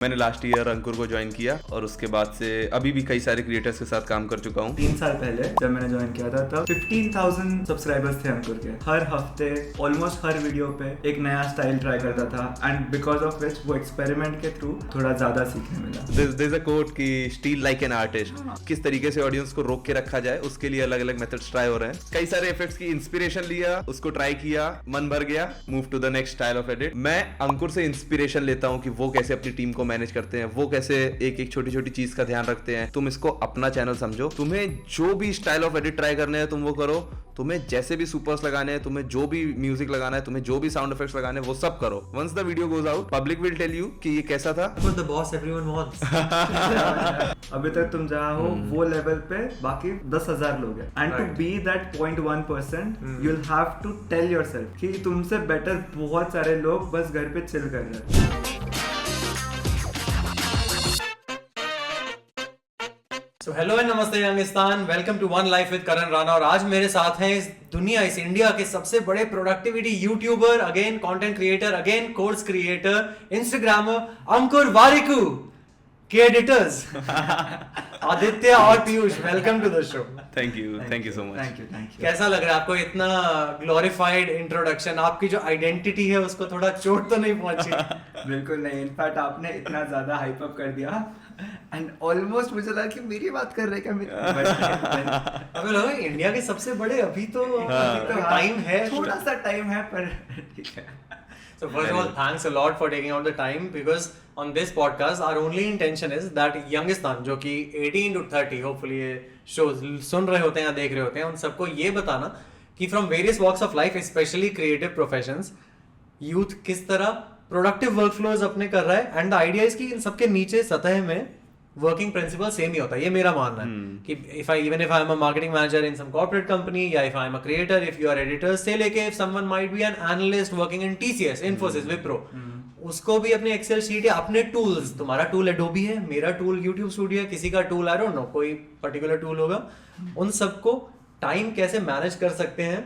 मैंने last year अंकुर को join किया और उसके बाद से अभी भी कई सारे क्रिएटर्स के साथ काम कर चुका हूँ। 3 साल पहले जब मैंने ज्वाइन किया था तब 15,000 सब्सक्राइबर्स थे अंकुर के। हर हफ्ते ऑलमोस्ट हर वीडियो पे एक नया स्टाइल ट्राई करता था एंड बिकॉज ऑफ विच वो एक्सपेरिमेंट के थ्रू थोड़ा ज्यादा सीखने मिला। There's a quote कि स्टील लाइक एन आर्टिस्ट। किस तरीके से ऑडियंस को रोक के रखा जाए उसके लिए अलग अलग मेथड्स ट्राई हो रहे हैं। कई सारे इफेक्ट्स की इंस्पिरेशन लिया, उसको ट्राई किया, मन भर गया, move to the next style of edit. मैं अंकुर से इंस्पिरेशन लेता हूँ कि वो कैसे अपनी टीम को मैनेज करते हैं, वो कैसे एक एक छोटी छोटी चीज का ध्यान रखते हैं। तुम इसको अपना चैनल समझो, तुम्हें जो भी स्टाइल ऑफ एडिट ट्राई करने हैं तुम वो करो, तुम्हें जैसे भी सुपर्स लगाने हैं, तुम्हें जो भी म्यूजिक लगाना है, तुम्हें जो भी साउंड इफेक्ट्स लगाने हैं वो सब करो। Once the video goes out public will tell you कि ये कैसा था। the boss everyone wants. अभी तक तुम जहाँ हो वो लेवल पे बाकी 10,000 लोग हैं and to be that 0.1% you will have to tell yourself कि तुमसे बेटर बहुत सारे लोग बस घर पे चिल कर रहे हैं। So hello and namaste Youngistan, welcome to One Life with Karan Rana। और आज मेरे साथ हैं इस दुनिया, इस इंडिया के सबसे बड़े productivity YouTuber, again content creator, again course creator, Instagrammer Ankur Warikoo के एडिटर्स आदित्य और Piyush. Welcome to the show. Thank you so much. Thank you. कैसा लग रहा है आपको इतना ग्लोरिफाइड इंट्रोडक्शन? आपकी जो आइडेंटिटी है उसको थोड़ा चोट तो नहीं पहुंची? बिल्कुल नहीं, इनफैक्ट आपने इतना ज्यादा हाइप अप कर दिया एंड ऑलमोस्ट मुझे लगा कि मेरी बात कर रहे क्या। अबे लगा इंडिया के सबसे बड़े, अभी तो टाइम है, थोड़ा सा टाइम है पर ठीक है। So first of all, thanks a lot for taking out the time because on this podcast our only intention is that Youngistan जो कि 18 to 30 hopefully ये shows सुन रहे होते हैं या देख रहे होते हैं, उन सबको ये बताना कि from various walks of life, especially creative professions, youth किस तरह productive workflows अपने कर रहा है and the idea is कि इन सबके नीचे सतह में वर्किंग प्रिंसिपल सेम ही होता है। ये मेरा मानना है कि if I am a marketing manager in some corporate company या if I am a creator, if you are editor से लेके if someone might be an analyst working in TCS, Infosys, Wipro, उसको भी अपने एक्सेल शीट या अपने टूल्स, तुम्हारा tool Adobe है, मेरा टूल यूट्यूब स्टूडियो है, किसी का टूल आई डोंट नो कोई पर्टिकुलर टूल होगा, उन सबको टाइम कैसे मैनेज कर सकते हैं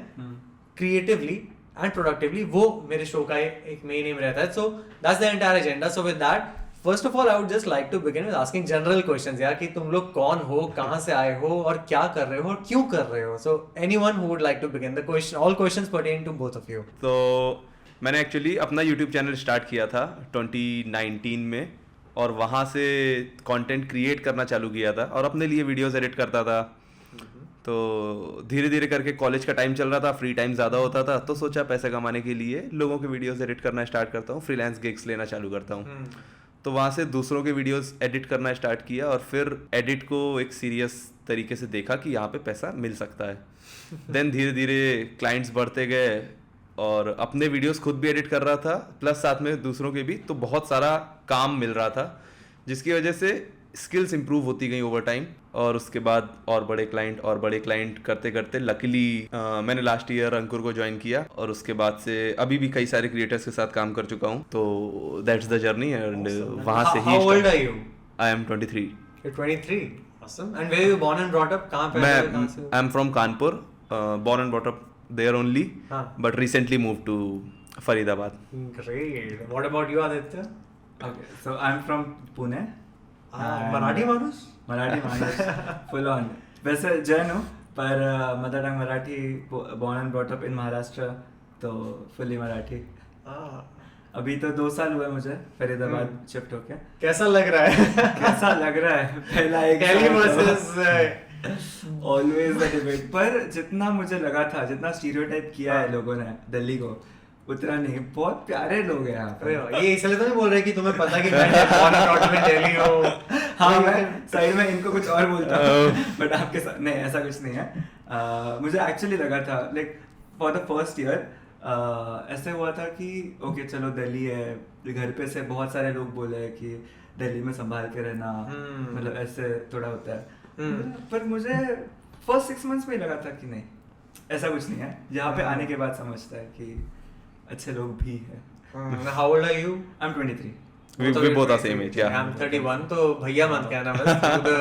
क्रिएटिवली एंड प्रोडक्टिवली, वो मेरे शो का एक मेन एम रहता है। So that's the entire agenda. So with that first of all I would just like to begin with asking general questions यार, कि तुम लोग कौन हो, कहाँ से आए हो और क्या कर रहे हो और क्यों कर रहे हो। So anyone who would like to begin the question, all questions pertain to both of you. तो मैंने एक्चुअली अपना यूट्यूब चैनल स्टार्ट किया था 2019 में और वहाँ से कंटेंट क्रिएट करना चालू किया था और अपने लिए वीडियोस एडिट करता था। तो धीरे धीरे करके कॉलेज का टाइम चल रहा था, फ्री टाइम ज़्यादा होता था, तो सोचा पैसे कमाने के लिए लोगों के वीडियोस एडिट करना स्टार्ट करता हूँ, फ्रीलांस गिग्स लेना चालू करता हूँ। तो वहाँ से दूसरों के वीडियोस एडिट करना स्टार्ट किया और फिर एडिट को एक सीरियस तरीके से देखा कि यहाँ पे पैसा मिल सकता है। देन धीरे धीरे क्लाइंट्स बढ़ते गए और अपने वीडियोस खुद भी एडिट कर रहा था प्लस साथ में दूसरों के भी, तो बहुत सारा काम मिल रहा था जिसकी वजह से स्किल्स इंप्रूव होती गई ओवर टाइम। और उसके बाद और बड़े क्लाइंट करते करते लकीली मैंने लास्ट ईयर अंकुर को ज्वाइन किया और उसके बाद से अभी भी कई सारे क्रिएटर्स के साथ काम कर चुका हूँ। तो दैट्स द जर्नी एंड वहाँ से ही। How old are you? I am 23. You're 23. Awesome. And where you born and brought up? कहाँ पे? I am from Kanpur, born and brought up there only, but recently moved to Faridabad. Great. What about you, Aditya? Okay, so I'm from Pune. Marathi माणूस? मराठी माणूस full on. वैसे जैन हूँ पर mother tongue Marathi, born and brought up in Maharashtra, तो fully Marathi. अभी तो 2 साल हुए मुझे फरीदाबाद शिफ्ट होके। कैसा लग रहा है? कैसा लग रहा है? पहला एक ऑलवेज द डिबेट, पर जितना मुझे लगा था, जितना स्टीरियोटाइप किया है लोगों ने दिल्ली को, उतना नहीं। बहुत प्यारे लोग हैं यहाँ पे। ये इसलिए तो नहीं बोल रहे कि तुम्हें पता कि मैं born and brought up in Delhi हूँ। हाँ, मैं साइड में इनको कुछ और बोलता हूँ बट आपके साथ नहीं, ऐसा कुछ नहीं है। मुझे एक्चुअली लगा था like for the first year ऐसे हुआ था कि ओके चलो दिल्ली है, घर पे से बहुत सारे लोग बोले कि दिल्ली में संभाल के रहना, मतलब ऐसे थोड़ा होता है। पर मुझे फर्स्ट 6 months में ही लगा था कि नहीं, ऐसा कुछ नहीं है। यहाँ पे आने के बाद समझता है कि अच्छे लोग भी हैं। How old are you? I'm 23. We both are same age, yeah. I'm 31, तो भैया मत कहना बस to the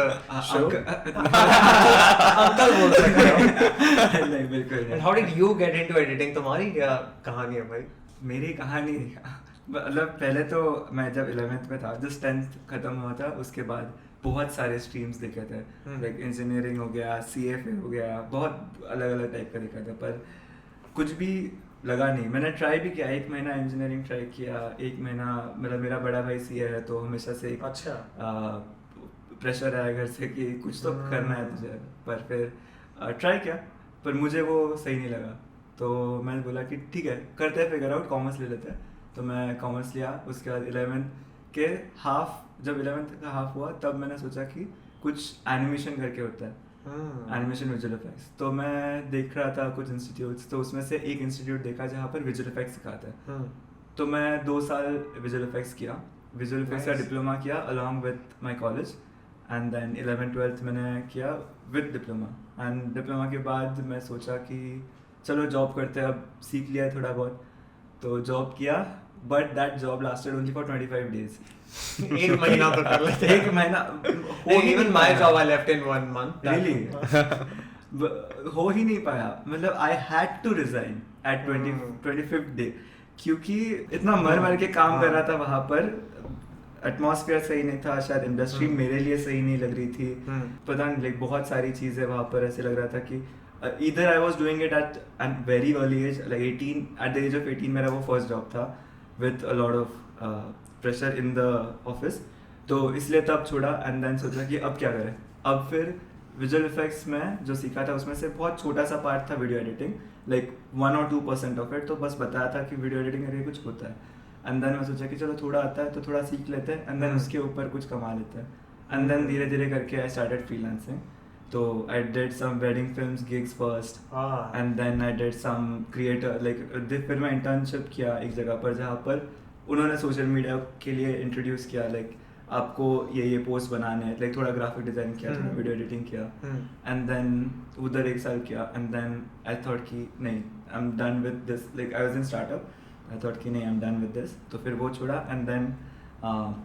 show. अंकल बोल सकते हो। नहीं, बिल्कुल नहीं। And how did you get into editing? तुम्हारी क्या कहानी है भाई? मेरी कहानी मतलब पहले तो मैं जब 11th में था, जस्ट 10th खत्म हुआ था, उसके बाद बहुत सारे स्ट्रीम्स देखे थे, लाइक इंजीनियरिंग हो गया, CFA हो गया, बहुत अलग अलग टाइप का देखा था, पर कुछ भी लगा नहीं। मैंने ट्राई भी किया, 1 महीना इंजीनियरिंग ट्राई किया, 1 महीना, मतलब मेरा बड़ा भाई CA है तो हमेशा से एक अच्छा प्रेशर आया घर से कि कुछ तो करना है तुझे, पर फिर ट्राई किया, पर मुझे वो सही नहीं लगा, तो मैंने बोला कि ठीक है करते हैं फिगर आउट, कॉमर्स ले लेते हैं। तो मैं कॉमर्स लिया, उसके बाद 11th के हाफ, जब 11th का हाफ हुआ तब मैंने सोचा कि कुछ एनिमेशन करके होता है, एनिमेशन विजुअल इफेक्ट्स, तो मैं देख रहा था कुछ इंस्टीट्यूट्स, तो उसमें से एक इंस्टीट्यूट देखा जहाँ पर विजुअल इफेक्ट्स सिखाते हैं, तो मैं 2 साल विजुअल इफेक्ट्स किया, विजुअल इफेक्ट्स का डिप्लोमा किया along with my college, and then 11th-12th मैंने किया विद डिप्लोमा, एंड डिप्लोमा के बाद मैं सोचा कि चलो जॉब करते हैं, अब सीख लिया है थोड़ा बहुत, तो जॉब किया, but that job lasted only for 25 days. 1 महीना तो कर लेते हैं। 1 महीना Even my job I left in 1 month. Really? हो ही नहीं पाया, मतलब I had to resign at 25th day, क्योंकि इतना मर मर के काम कर रहा था वहाँ पर, एटमॉस्फेयर सही नहीं था, शायद इंडस्ट्री मेरे लिए सही नहीं लग रही थी, पता नहीं, लाइक बहुत सारी चीज़ें वहाँ पर ऐसे लग रहा था कि either I was doing it at a very early age, like 18, at the age of 18 मेरा वो फर्स्ट जॉब था with a lot of pressure in the office, तो इसलिए तब छोड़ा, एंड देन सोचा कि अब क्या करें। अब फिर विजुअल इफेक्ट्स में जो सीखा था उसमें से बहुत छोटा सा पार्ट था video editing, like 1 or 2% of it, तो बस बताया था कि वीडियो एडिटिंग करके कुछ होता है, एंड देन मैं सोचा कि चलो थोड़ा आता है तो थोड़ा सीख लेते हैं, एंड देन उसके ऊपर कुछ कमा लेते हैं, एंड देन धीरे धीरे करके I started freelancing. So I did some wedding films gigs first, and then I did some creator, like फिर मैं internship किया एक जगह पर जहाँ पर उन्होंने सोशल मीडिया के लिए इंट्रोड्यूस किया, लाइक आपको ये पोस्ट बनाने हैं, लाइक थोड़ा ग्राफिक डिजाइन किया, थोड़ा वीडियो एडिटिंग किया, एंड देन उधर 1 साल किया, एंड देन आई थॉट कि नहीं, I am done with this, like I was in startup, I thought कि नहीं, I am done with this, तो फिर वो छोड़ा, एंड देन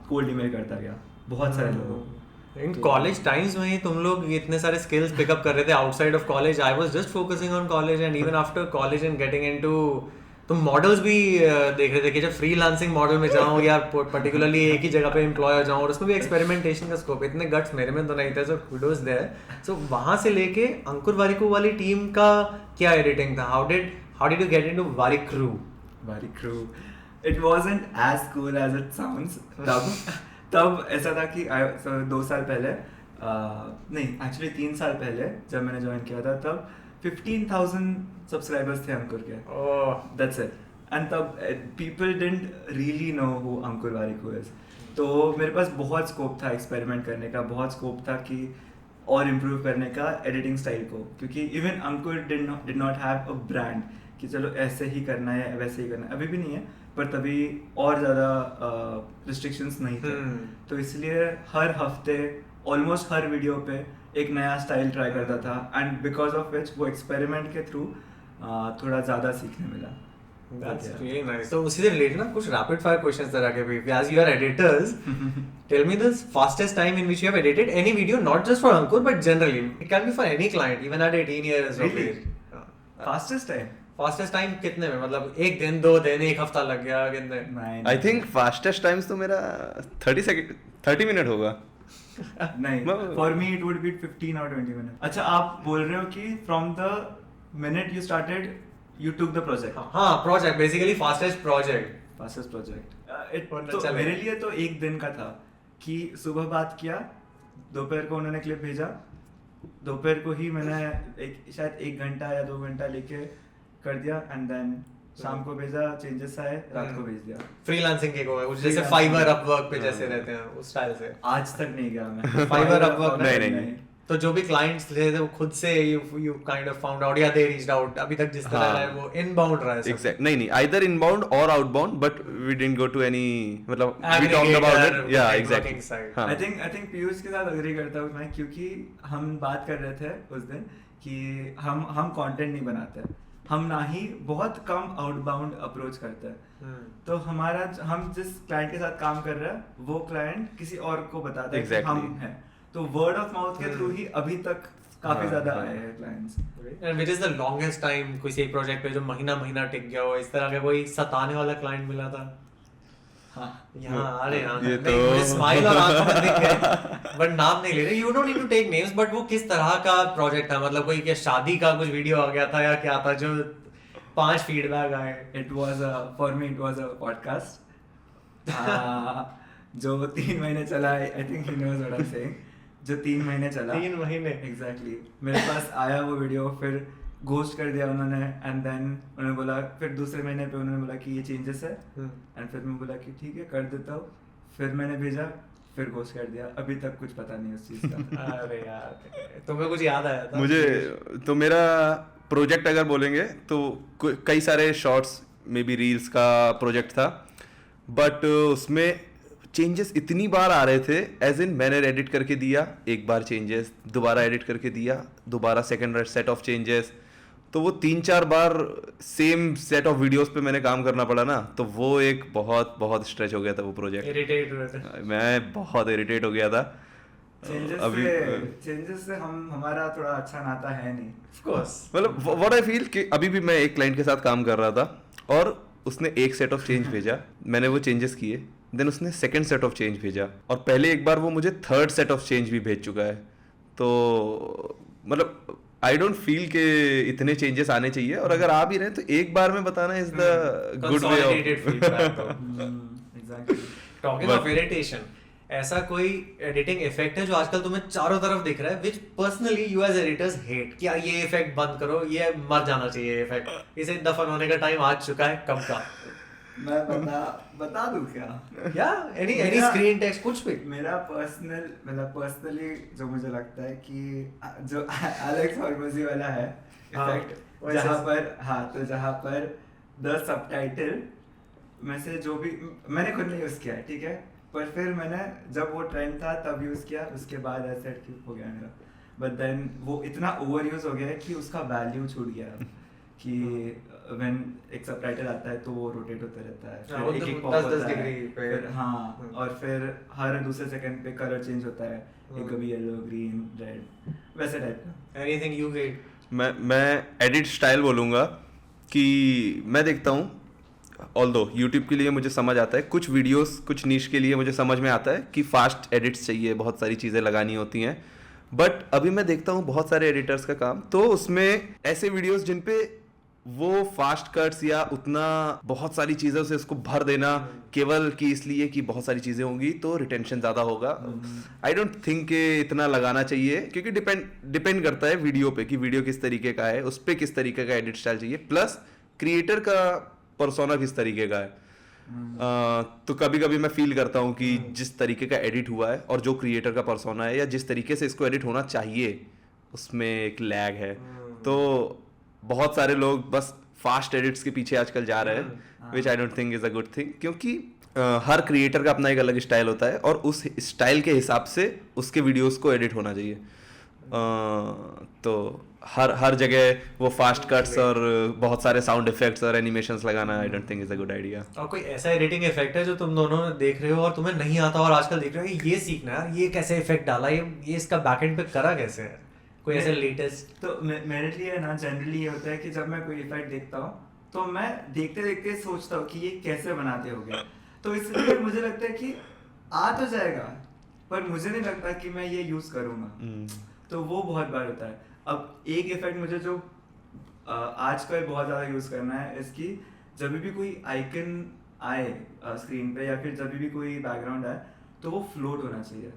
कोल्ड ईमेल करता गया बहुत सारे लोगों को। इन कॉलेज टाइम्स में ही तुम लोग इतने सारे स्किल्स पिकअप कर रहे थे outside of college. I was just focusing on college, and even after college and getting into, तुम मॉडल्स भी देख रहे थे कि जब फ्रीलांसिंग मॉडल में जाऊं या पर्टिकुलरली एक ही जगह पे एम्प्लॉय हो जाऊं, और उसमें भी एक्सपेरिमेंटेशन का स्कोप, इतने गट्स मेरे में तो नहीं थे, सो कुडोज देयर। सो वहां से लेके अंकुर वारिकू वाली टीम का क्या एडिटिंग था? How did you get into Warikoo? It wasn't as cool as it sounds. तब ऐसा था कि 2 साल पहले, नहीं एक्चुअली 3 साल पहले जब मैंने ज्वाइन किया था, तब 15,000 सब्सक्राइबर्स थे अंकुर के, दैट्स इट, एंड तब people didn't really know who Ankur Warikoo is, तो मेरे पास बहुत स्कोप था एक्सपेरिमेंट करने का, बहुत स्कोप था कि और इम्प्रूव करने का एडिटिंग स्टाइल को, क्योंकि even Ankur did not have a brand कि चलो ऐसे ही करना है वैसे ही करना है, अभी भी नहीं है, पर तभी और ज़्यादा रिस्ट्रिक्शंस नहीं थे, तो इसलिए हर हफ्ते ऑलमोस्ट हर वीडियो पे एक नया स्टाइल ट्राई करता था, एंड बिकॉज ऑफ विच वो एक्सपेरिमेंट के थ्रू थोड़ा ज़्यादा सीखने मिला। That's really nice. So उसी से related ना कुछ rapid fire questions तरह के भी, as you are editors, tell me the fastest time in which you have edited any video, not just for Ankur but generally. It can be for any client, even at 18 years of age. Fastest time कितने में, मतलब 1 दिन 2 दिन 1 हफ्ता लग गया कितने? I think fastest times तो मेरा 30 मिनट होगा। नहीं, for me it would be 15 or 20 minutes. अच्छा, आप बोल रहे हो कि from the minute you started you took the project. हाँ, project basically fastest project. तो मेरे लिए तो 1 दिन का था कि सुबह बात किया, दोपहर को उन्होंने क्लिप भेजा, दोपहर को ही मैंने शायद 1 घंटा या 2 घंटा लेके कर दिया, एंड देन शाम को भेजा, चेंजेस आए, रात को भेज दिया। फ्रीलांसिंग के को जैसे Fiverr, Upwork पे जैसे रहते हैं उस स्टाइल से। आज तक नहीं गया मैं Fiverr, Upwork नहीं। तो जो भी क्लाइंट्स थे वो खुद से you kind of found out या they reached out, अभी तक जिस तरह है वो inbound रहा है सब। Exact, नहीं either inbound or outbound, but we didn't go to any, मतलब we talked about it, yeah exactly. I think Piyush के साथ agree करता हूँ मैं, क्योंकि हम बात कर रहे थे उस दिन कि हम कंटेंट नहीं बनाते, हम ना ही बहुत कम आउटबाउंड अप्रोच करते हैं, तो हम जिस क्लाइंट के साथ काम कर रहे हैं वो क्लाइंट किसी और को बताता है कि हम हैं, तो वर्ड ऑफ माउथ के थ्रू ही अभी तक काफी ज्यादा आए हैं clients. And which is the longest time किसी एक प्रोजेक्ट पे जो महीना टिक गया हो, इस तरह का कोई सताने वाला क्लाइंट मिला था? यहाँ अरे यहाँ ये नहीं, तो- मुझे स्माइल और आंखों में दिख गए बट नाम नहीं ले रहे. You don't need to take names. But वो किस तरह का प्रोजेक्ट था, मतलब कोई क्या शादी का कुछ वीडियो आ गया था या क्या था जो 5 फीडबैक आए? It was for me it was a podcast. जो 3 महीने चला. I think he knows what I'm saying. जो 3 महीने चला. 3 महीने Exactly. मेरे पास आया वो वीडियो, फिर घोस्ट कर दिया उन्होंने, एंड देन उन्होंने बोला, फिर दूसरे महीने पे उन्होंने बोला कि ये चेंजेस है, एंड फिर मैं बोला कि ठीक है कर देता हूँ. फिर मैंने भेजा, फिर घोस्ट कर दिया. अभी तक कुछ पता नहीं उस चीज़ का. अरे यार तुम्हें कुछ याद आया था? मुझे तो मेरा प्रोजेक्ट अगर बोलेंगे तो कई सारे शॉर्ट्स में भी रील्स का प्रोजेक्ट था, बट उसमें चेंजेस इतनी बार आ रहे थे, एज इन मैंने एडिट करके दिया, एक बार चेंजेस, दोबारा एडिट करके दिया, दोबारा सेकंड सेट ऑफ चेंजेस, तो वो 3-4 बार सेम सेट ऑफ वीडियोस पे मैंने काम करना पड़ा ना, तो वो एक बहुत स्ट्रेच हो गया था वो प्रोजेक्ट. इरिटेट हुए थे? मैं बहुत इरिटेट हो गया था. चेंजेस से हमारा थोड़ा अच्छा नाता है नहीं. Of course. मतलब व्हाट आई फील कि अभी भी मैं एक क्लाइंट के साथ काम कर रहा था और उसने एक सेट ऑफ चेंज भेजा, मैंने वो चेंजेस किए, देन उसने सेकंड सेट ऑफ चेंज भेजा, और पहले एक बार वो मुझे थर्ड सेट ऑफ चेंज भी भेज चुका है. तो मतलब आई डोंट फील के इतने चेंजेस आने चाहिए, और अगर आ भी रहे हैं तो एक बार में बताना is the good way Consolidated feedback तो. Exactly. टॉकिंग ऑफ इरिटेशन, ऐसा कोई एडिटिंग इफेक्ट है जो आजकल तुम्हें चारों तरफ दिख रहा है, which personally you as editors hate? क्या ये इफेक्ट बंद करो, ये मर जाना चाहिए इफेक्ट, इसे दफन होने का टाइम आ चुका है, कब का? मैं बता दूं क्या? या एनी स्क्रीन टेक्स्ट, कुछ भी. मेरा पर्सनली जो मुझे लगता है कि जो एलेक्स हॉर्मोजी वाला है इफेक्ट, जहाँ पर द सबटाइटल में से जो भी मैंने खुद नहीं यूज किया है, ठीक है, पर फिर मैंने जब वो ट्रेंड था तब यूज किया, उसके बाद ऐसा हो गया मेरा. बट देन वो इतना ओवर यूज हो गया है कि उसका वैल्यू छूट गया कि व्हेन एक सबटाइटल आता है तो वो रोटेट होता रहता है, हाँ, फिर एक पॉप 10 होता है, डिग्री पे. फिर हाँ, और फिर हर दूसरे सेकंड पे कलर चेंज होता है, एक कभी येलो, ग्रीन, रेड, वैसे टाइप का. Anything you hate? मैं एडिट स्टाइल बोलूँगा कि मैं देखता हूँ, ऑल्दो यूट्यूब के लिए मुझे समझ आता है, कुछ वीडियोस कुछ नीश के लिए मुझे समझ में आता है कि फास्ट एडिट्स चाहिए, बहुत सारी चीज़ें लगानी होती हैं, बट अभी मैं देखता हूँ बहुत सारे एडिटर्स का काम, तो उसमें ऐसे वीडियोस जिन पे वो फास्ट कट्स या उतना बहुत सारी चीज़ों से इसको भर देना केवल कि इसलिए कि बहुत सारी चीज़ें होंगी तो रिटेंशन ज़्यादा होगा. आई डोंट थिंक कि इतना लगाना चाहिए, क्योंकि डिपेंड करता है वीडियो पे कि वीडियो किस तरीके का है, उस पर किस तरीके का एडिट स्टाइल चाहिए, प्लस क्रिएटर का पर्सोना किस तरीके का है. तो कभी कभी मैं फील करता हूँ कि जिस तरीके का एडिट हुआ है और जो क्रिएटर का पर्सोना है या जिस तरीके से इसको एडिट होना चाहिए उसमें एक लैग है. तो बहुत सारे लोग बस फास्ट एडिट्स के पीछे आजकल जा रहे हैं, which I don't think is a good thing, क्योंकि हर क्रिएटर का अपना एक अलग स्टाइल होता है और उस स्टाइल के हिसाब से उसके वीडियोस को एडिट होना चाहिए. तो हर जगह वो फास्ट कट्स और बहुत सारे साउंड इफेक्ट्स और एनिमेशंस लगाना आई don't think is a good idea. और कोई ऐसा एडिटिंग इफेक्ट है जो तुम दोनों देख रहे हो और तुम्हें नहीं आता और आजकल देख रहे हो ये सीखना है, ये कैसे इफेक्ट डाला, ये इसका बैकएंड पे करा कैसे है, कोई ऐसे लेटेस्ट? तो मेरे लिए ना जनरली ये होता है कि जब मैं कोई इफेक्ट देखता हूँ तो मैं देखते देखते सोचता हूँ कि ये कैसे बनाते होंगे, तो इसलिए मुझे लगता है कि आ तो जाएगा पर मुझे नहीं लगता कि मैं ये यूज करूँगा. तो वो बहुत बार होता है. अब एक इफेक्ट मुझे जो आजकल बहुत ज़्यादा यूज़ करना है इसकी, जब भी कोई आइकन आए स्क्रीन पे या फिर जब भी कोई बैकग्राउंड आए तो वो फ्लोट होना चाहिए,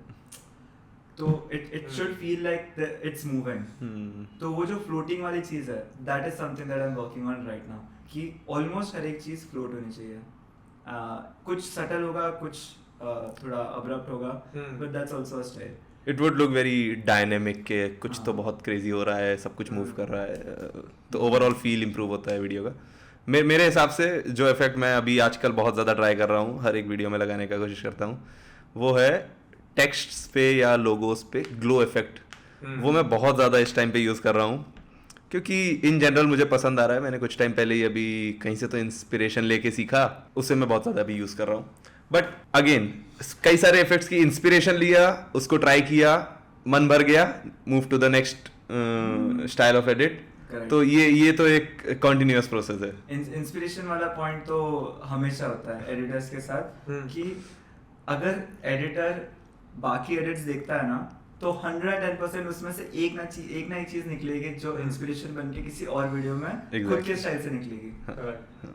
तो it should feel like it's moving. तो वो जो फ्लोटिंग वाली चीज़ है that is something that I am working on right now, कि ऑलमोस्ट हर एक चीज़ फ्लोट होनी चाहिए. कुछ सटल होगा, कुछ थोड़ा अब्रप्ट होगा, but that's also a style. It would look very dynamic के कुछ तो बहुत क्रेजी हो रहा है, सब कुछ मूव कर रहा है, तो ओवरऑल फील इंप्रूव होता है वीडियो का. मेरे हिसाब से जो इफेक्ट मैं अभी आजकल बहुत ज़्यादा ट्राई कर रहा हूँ, हर एक वीडियो में लगाने का कोशिश करता हूँ, वो है टेक्स्ट्स पे या लोगोस पे ग्लो इफेक्ट. वो मैं बहुत ज़्यादा इस टाइम पे यूज़ कर रहा हूँ क्योंकि इन जनरल मुझे पसंद आ रहा है. मैंने कुछ टाइम पहले ही अभी कहीं से तो इंस्पिरेशन लेके सीखा, उससे मैं बहुत ज़्यादा अभी यूज़ कर रहा हूँ. बट अगेन कई सारे इफेक्ट्स की इंस्पिरेशन लिया, उसको ट्राई किया, मन भर गया, move to the next style of edit. Correct. तो ये तो एक कंटिन्यूअस प्रोसेस है. इंस्पिरेशन वाला पॉइंट तो हमेशा होता है एडिटर्स के साथ कि अगर एडिटर बाकी एडिट्स देखता है ना तो 110% उसमें से एक ना एक चीज निकलेगी जो इंस्पिरेशन बन के किसी और वीडियो में खुद के स्टाइल से निकलेगी.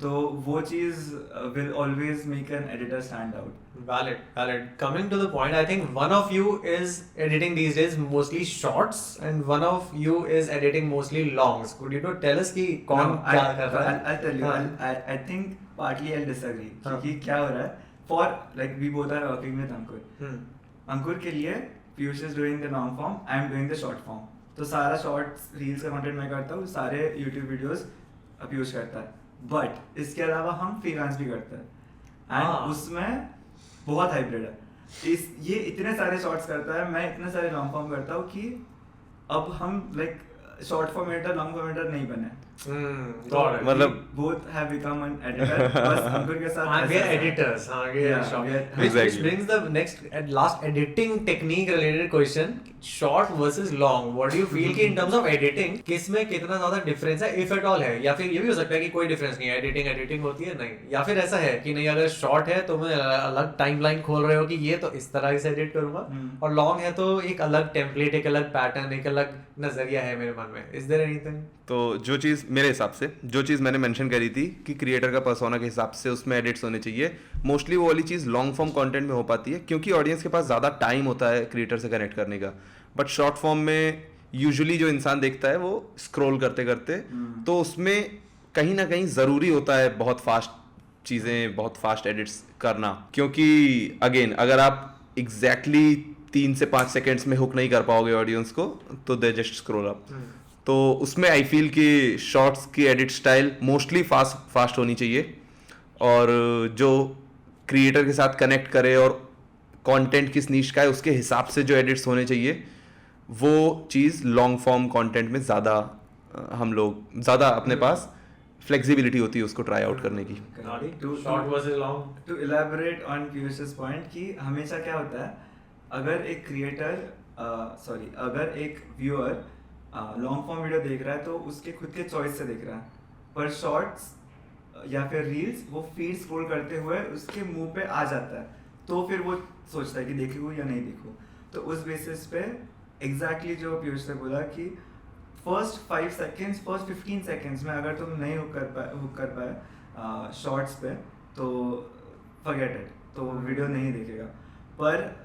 तो वो चीज will always make an editor stand out. Valid. Coming to the point, I think one of you is editing these days mostly shorts and one of you is editing mostly longs. Could you tell us कि कौन क्या कर रहा है? I'll tell you. I think partly I'll disagree. क्योंकि क्या हो रहा है? For like we both are working with Ankur. अंकुर के लिए Piyush is doing the long form, I am doing the short form. तो सारा shorts reels का content मैं करता हूँ, सारे YouTube videos Piyush करता है. But इसके अलावा हम freelance भी करते हैं. And उसमें बहुत हाइब्रिड है. ये इतने सारे शॉर्ट्स करता है, मैं इतने सारे लॉन्ग फॉर्म करता हूँ कि अब हम like short form editor long form editor नहीं बने. मतलब both have become an editor. बस अंकुर के साथ we are editors. Which brings the next and last editing technique related question, short versus long. What do you feel कि in terms of editing किस में कितना ज्यादा डिफरेंस है, if at all है, या फिर ये भी हो सकता है कि कोई डिफरेंस नहीं है, एडिटिंग होती है नहीं, या फिर ऐसा है कि नहीं अगर शॉर्ट है तो मैं अलग टाइमलाइन खोल रहे हो कि ये तो इस तरह से एडिट करूंगा, और लॉन्ग है तो एक अलग टेम्पलेट, एक अलग पैटर्न, एक अलग नजरिया है मेरे मन में. Is there anything? तो जो चीज़ मेरे हिसाब से जो चीज़ मैंने मेंशन करी थी कि क्रिएटर का पर्सोना के हिसाब से उसमें एडिट्स होने चाहिए, मोस्टली वो वाली चीज़ लॉन्ग फॉर्म कंटेंट में हो पाती है क्योंकि ऑडियंस के पास ज़्यादा टाइम होता है क्रिएटर से कनेक्ट करने का. बट शॉर्ट फॉर्म में यूजुअली जो इंसान देखता है वो स्क्रॉल करते करते, तो उसमें कहीं ना कहीं ज़रूरी होता है बहुत फास्ट चीज़ें, बहुत फास्ट एडिट्स करना, क्योंकि अगेन अगर आप एग्जैक्टली 3 से 5 सेकेंड्स में हुक नहीं कर पाओगे ऑडियंस को तो दे जस्ट स्क्रॉल अप. तो उसमें आई फील कि शॉर्ट्स की एडिट स्टाइल मोस्टली फास्ट होनी चाहिए और जो क्रिएटर के साथ कनेक्ट करे और कंटेंट किस नीश का है उसके हिसाब से जो एडिट्स होने चाहिए वो चीज़ लॉन्ग फॉर्म कंटेंट में ज़्यादा हम लोग ज़्यादा अपने पास फ्लेक्सिबिलिटी होती है उसको ट्राई आउट करने की. Short versus long. To elaborate on Piyush's point कि हमेशा क्या होता है, अगर एक क्रिएटर अगर एक व्यूअर लॉन्ग फॉर्म वीडियो देख रहा है तो उसके खुद के चॉइस से देख रहा है, पर शॉर्ट्स या फिर रील्स वो फीड स्क्रॉल करते हुए उसके मुंह पे आ जाता है, तो फिर वो सोचता है कि देखूँ या नहीं देखूँ. तो उस बेसिस पे एग्जैक्टली जो पीयूष ने बोला कि फर्स्ट 5 सेकेंड्स, फर्स्ट 15 सेकेंड्स में अगर तुम नहीं हुक कर पाए शॉर्ट्स पे तो फॉरगेट इट, तो वीडियो नहीं देखेगा. पर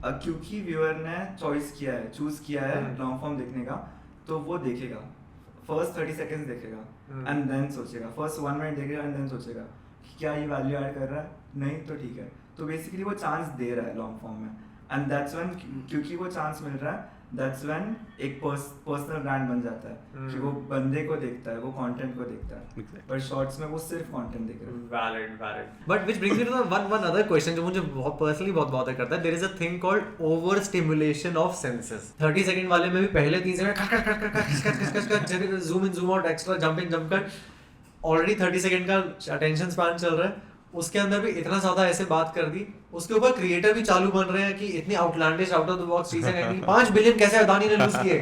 क्योंकि व्यूअर ने चूज किया है लॉन्ग फॉर्म देखने का, तो वो देखेगा, फर्स्ट 30 सेकेंड्स देखेगा एंड देन सोचेगा, फर्स्ट 1 मिनट देखेगा एंड देन सोचेगा कि क्या ये वैल्यू ऐड कर रहा है, नहीं तो ठीक है. तो बेसिकली वो चांस दे रहा है लॉन्ग फॉर्म में, एंड दैट्स व्हेन क्योंकि वो चांस मिल रहा है, दैट्स व्हेन एक पर्सनल ब्रांड बन जाता है कि वो बंदे को देखता है, वो कंटेंट को देखता है. पर शॉर्ट्स में वो सिर्फ कंटेंट देख रहा है. Valid. But which brings me to the one other question जो मुझे बहुत पर्सनली बहुत बॉदर करता है. There is a thing called over stimulation of senses. 30 second वाले में भी पहले 3 second zoom in zoom out extra jump in jump cut, already 30 second का अटेंशन स्पैन चल रहा है, उसके अंदर भी इतना ज्यादा ऐसे बात कर दी, उसके ऊपर क्रिएटर भी चालू बन रहे हैं कि इतनी outlandish out of the box चीजें करनी, 5 बिलियन कैसे अदानी ने लूज किए.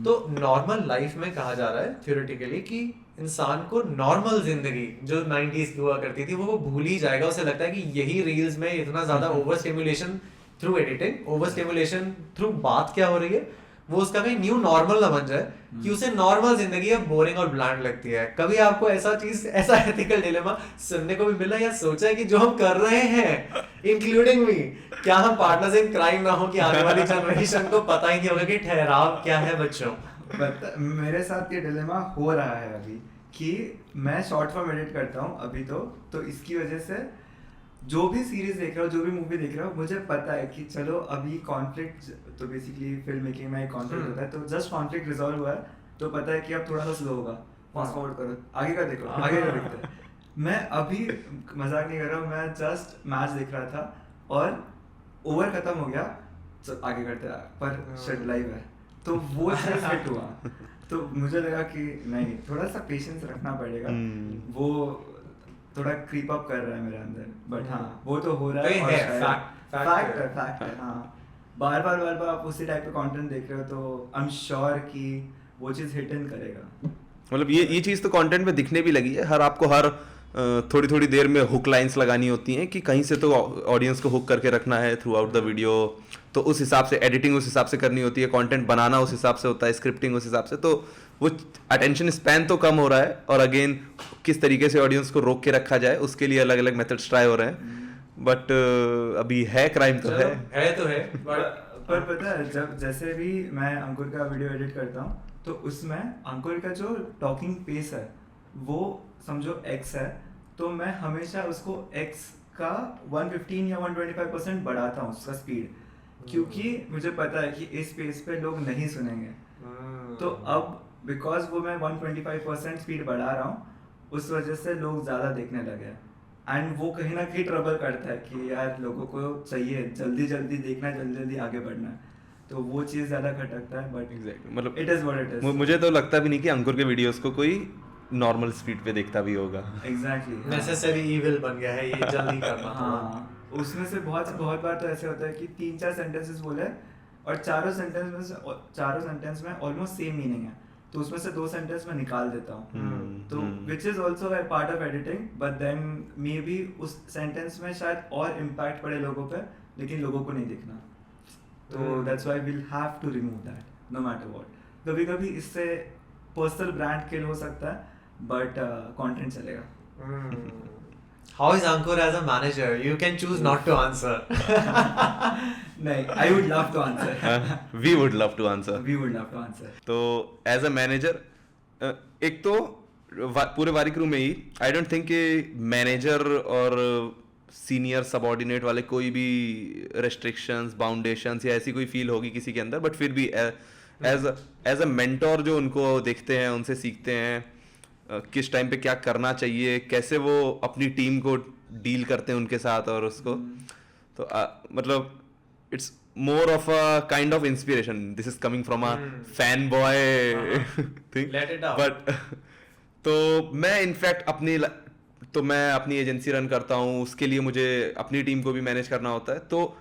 तो नॉर्मल लाइफ में कहा जा रहा है थियोरेटिकली कि इंसान को नॉर्मल जिंदगी जो 90s की हुआ करती थी वो भूल ही जाएगा. उसे लगता है कि यही रील्स में इतना ज्यादा over stimulation through editing, over stimulation through बात क्या हो रही है, वो उसका कहीं न्यू नॉर्मल ना बन जाए कि उसे नॉर्मल जिंदगी अब बोरिंग और ब्लैंड लगती है. कभी आपको ऐसा एथिकल डिलेमा सुनने को भी मिला या सोचा है कि जो हम कर रहे हैं इंक्लूडिंग मी, क्या हम पार्टनर्स इन क्राइम ना हो कि आने वाली जनरेशन को पता ही नहीं होगा कि ठहराव क्या है बच्चों. मेरे साथ ये डिलेमा हो रहा है अभी कि मैं शॉर्ट फॉर्म एडिट करता हूँ अभी, तो इसकी वजह से जो भी सीरीज देख रहा हूँ, जो भी मूवी देख रहा हूँ, मुझे पता है कि चलो अभी कॉन्फ्लिक्ट, तो बेसिकली फिल्म मेकिंग में एक कॉन्फ्लिक्ट होता है, तो जस्ट कॉन्फ्लिक्ट रिजॉल्व हुआ है तो पता है कि अब थोड़ा सा स्लो होगा, फास्ट फॉरवर्ड करो, आगे का देखो, आगे का देखते हैं. मैं अभी मजाक नहीं कर रहा हूँ, मैं जस्ट मैच देख रहा था और ओवर खत्म हो गया, तो आगे करते पर शेड लाइव है, तो वो चीज हिट हुआ. तो मुझे लगा कि नहीं, थोड़ा सा पेशेंस रखना पड़ेगा, वो थोड़ा क्रीप अप कर रहा है मेरे अंदर. बट हाँ, वो तो हो रहा है, फैक्ट है. हाँ, बार बार आप उसी टाइप का कंटेंट देख रहे हो तो आई एम श्योर कि वो चीज़ हिट इन करेगा। मतलब ये चीज़ तो कंटेंट में दिखने भी लगी है। आपको हर थोड़ी थोड़ी देर में हुक लाइंस लगानी होती हैं कि कहीं से तो ऑडियंस को हुक करके रखना है थ्रू आउट द वीडियो, तो उस हिसाब से एडिटिंग उस हिसाब से करनी होती है, कंटेंट बनाना उस हिसाब से होता है, स्क्रिप्टिंग उस हिसाब से, तो वो अटेंशन स्पैन तो कम हो रहा है। और अगेन किस तरीके से ऑडियंस को रोक के रखा जाए उसके लिए अलग अलग मेथड्स ट्राई हो रहे हैं। बट अभी है क्राइम तो है तो है पर पता है जब जैसे भी मैं अंकुर का वीडियो एडिट करता हूँ तो उसमें अंकुर का जो टॉकिंग पेस है वो समझो x है, तो मैं हमेशा उसको x का 115 या 125% बढ़ाता हूँ उसका स्पीड, क्योंकि मुझे पता है कि इस पेस पे लोग नहीं सुनेंगे। तो अब बिकॉज वो मैं 125% स्पीड बढ़ा रहा हूँ उस वजह से लोग ज़्यादा देखने लगे, एंड वो कहीं ना कहीं ट्रबल करता है कि यार लोगों को चाहिए जल्दी जल्दी देखना, जल्दी जल्दी आगे बढ़ना है, तो वो चीज़ ज़्यादा खटकता है। बट एग्जैक्टली, मतलब it is what it is. मुझे तो लगता भी नहीं कि अंकुर के वीडियोस को कोई नॉर्मल स्पीड पे देखता भी होगा। एग्जैक्टली नेसेसरी इविल बन गया है ये जल्दी करना। हाँ, उसमें से बहुत बार तो ऐसे होता है कि 3-4 सेंटेंसेस बोले और चारों सेंटेंस में ऑलमोस्ट सेम मीनिंग है, तो उसमें से 2 सेंटेंस मैं निकाल देता हूँ, तो which is also a part of editing, but then maybe उस सेंटेंस में शायद और इम्पैक्ट पड़े लोगों पे, लेकिन लोगों को नहीं दिखना, तो that's why we'll have to remove that no matter what. कभी कभी इससे पर्सनल ब्रांड किल हो सकता है, बट कंटेंट चलेगा। How is Ankur as a manager? You can choose not to answer. नहीं, I would love to answer. We would love to answer. We would love to answer. तो as a manager एक तो पूरे वारी crew में ही आई don't think कि manager और senior subordinate वाले कोई भी रेस्ट्रिक्शंस बाउंडेशंस या ऐसी कोई फील होगी किसी के अंदर, बट फिर भी एज अ मेंटोर जो उनको देखते हैं, उनसे सीखते हैं किस टाइम पे क्या करना चाहिए, कैसे वो अपनी टीम को डील करते हैं उनके साथ और उसको, तो मतलब it's more of a kind of inspiration. This is coming from a fanboy thing. Let it out. But तो मैं इनफैक्ट मैं अपनी एजेंसी रन करता हूँ, उसके लिए मुझे अपनी टीम को भी मैनेज करना होता है, तो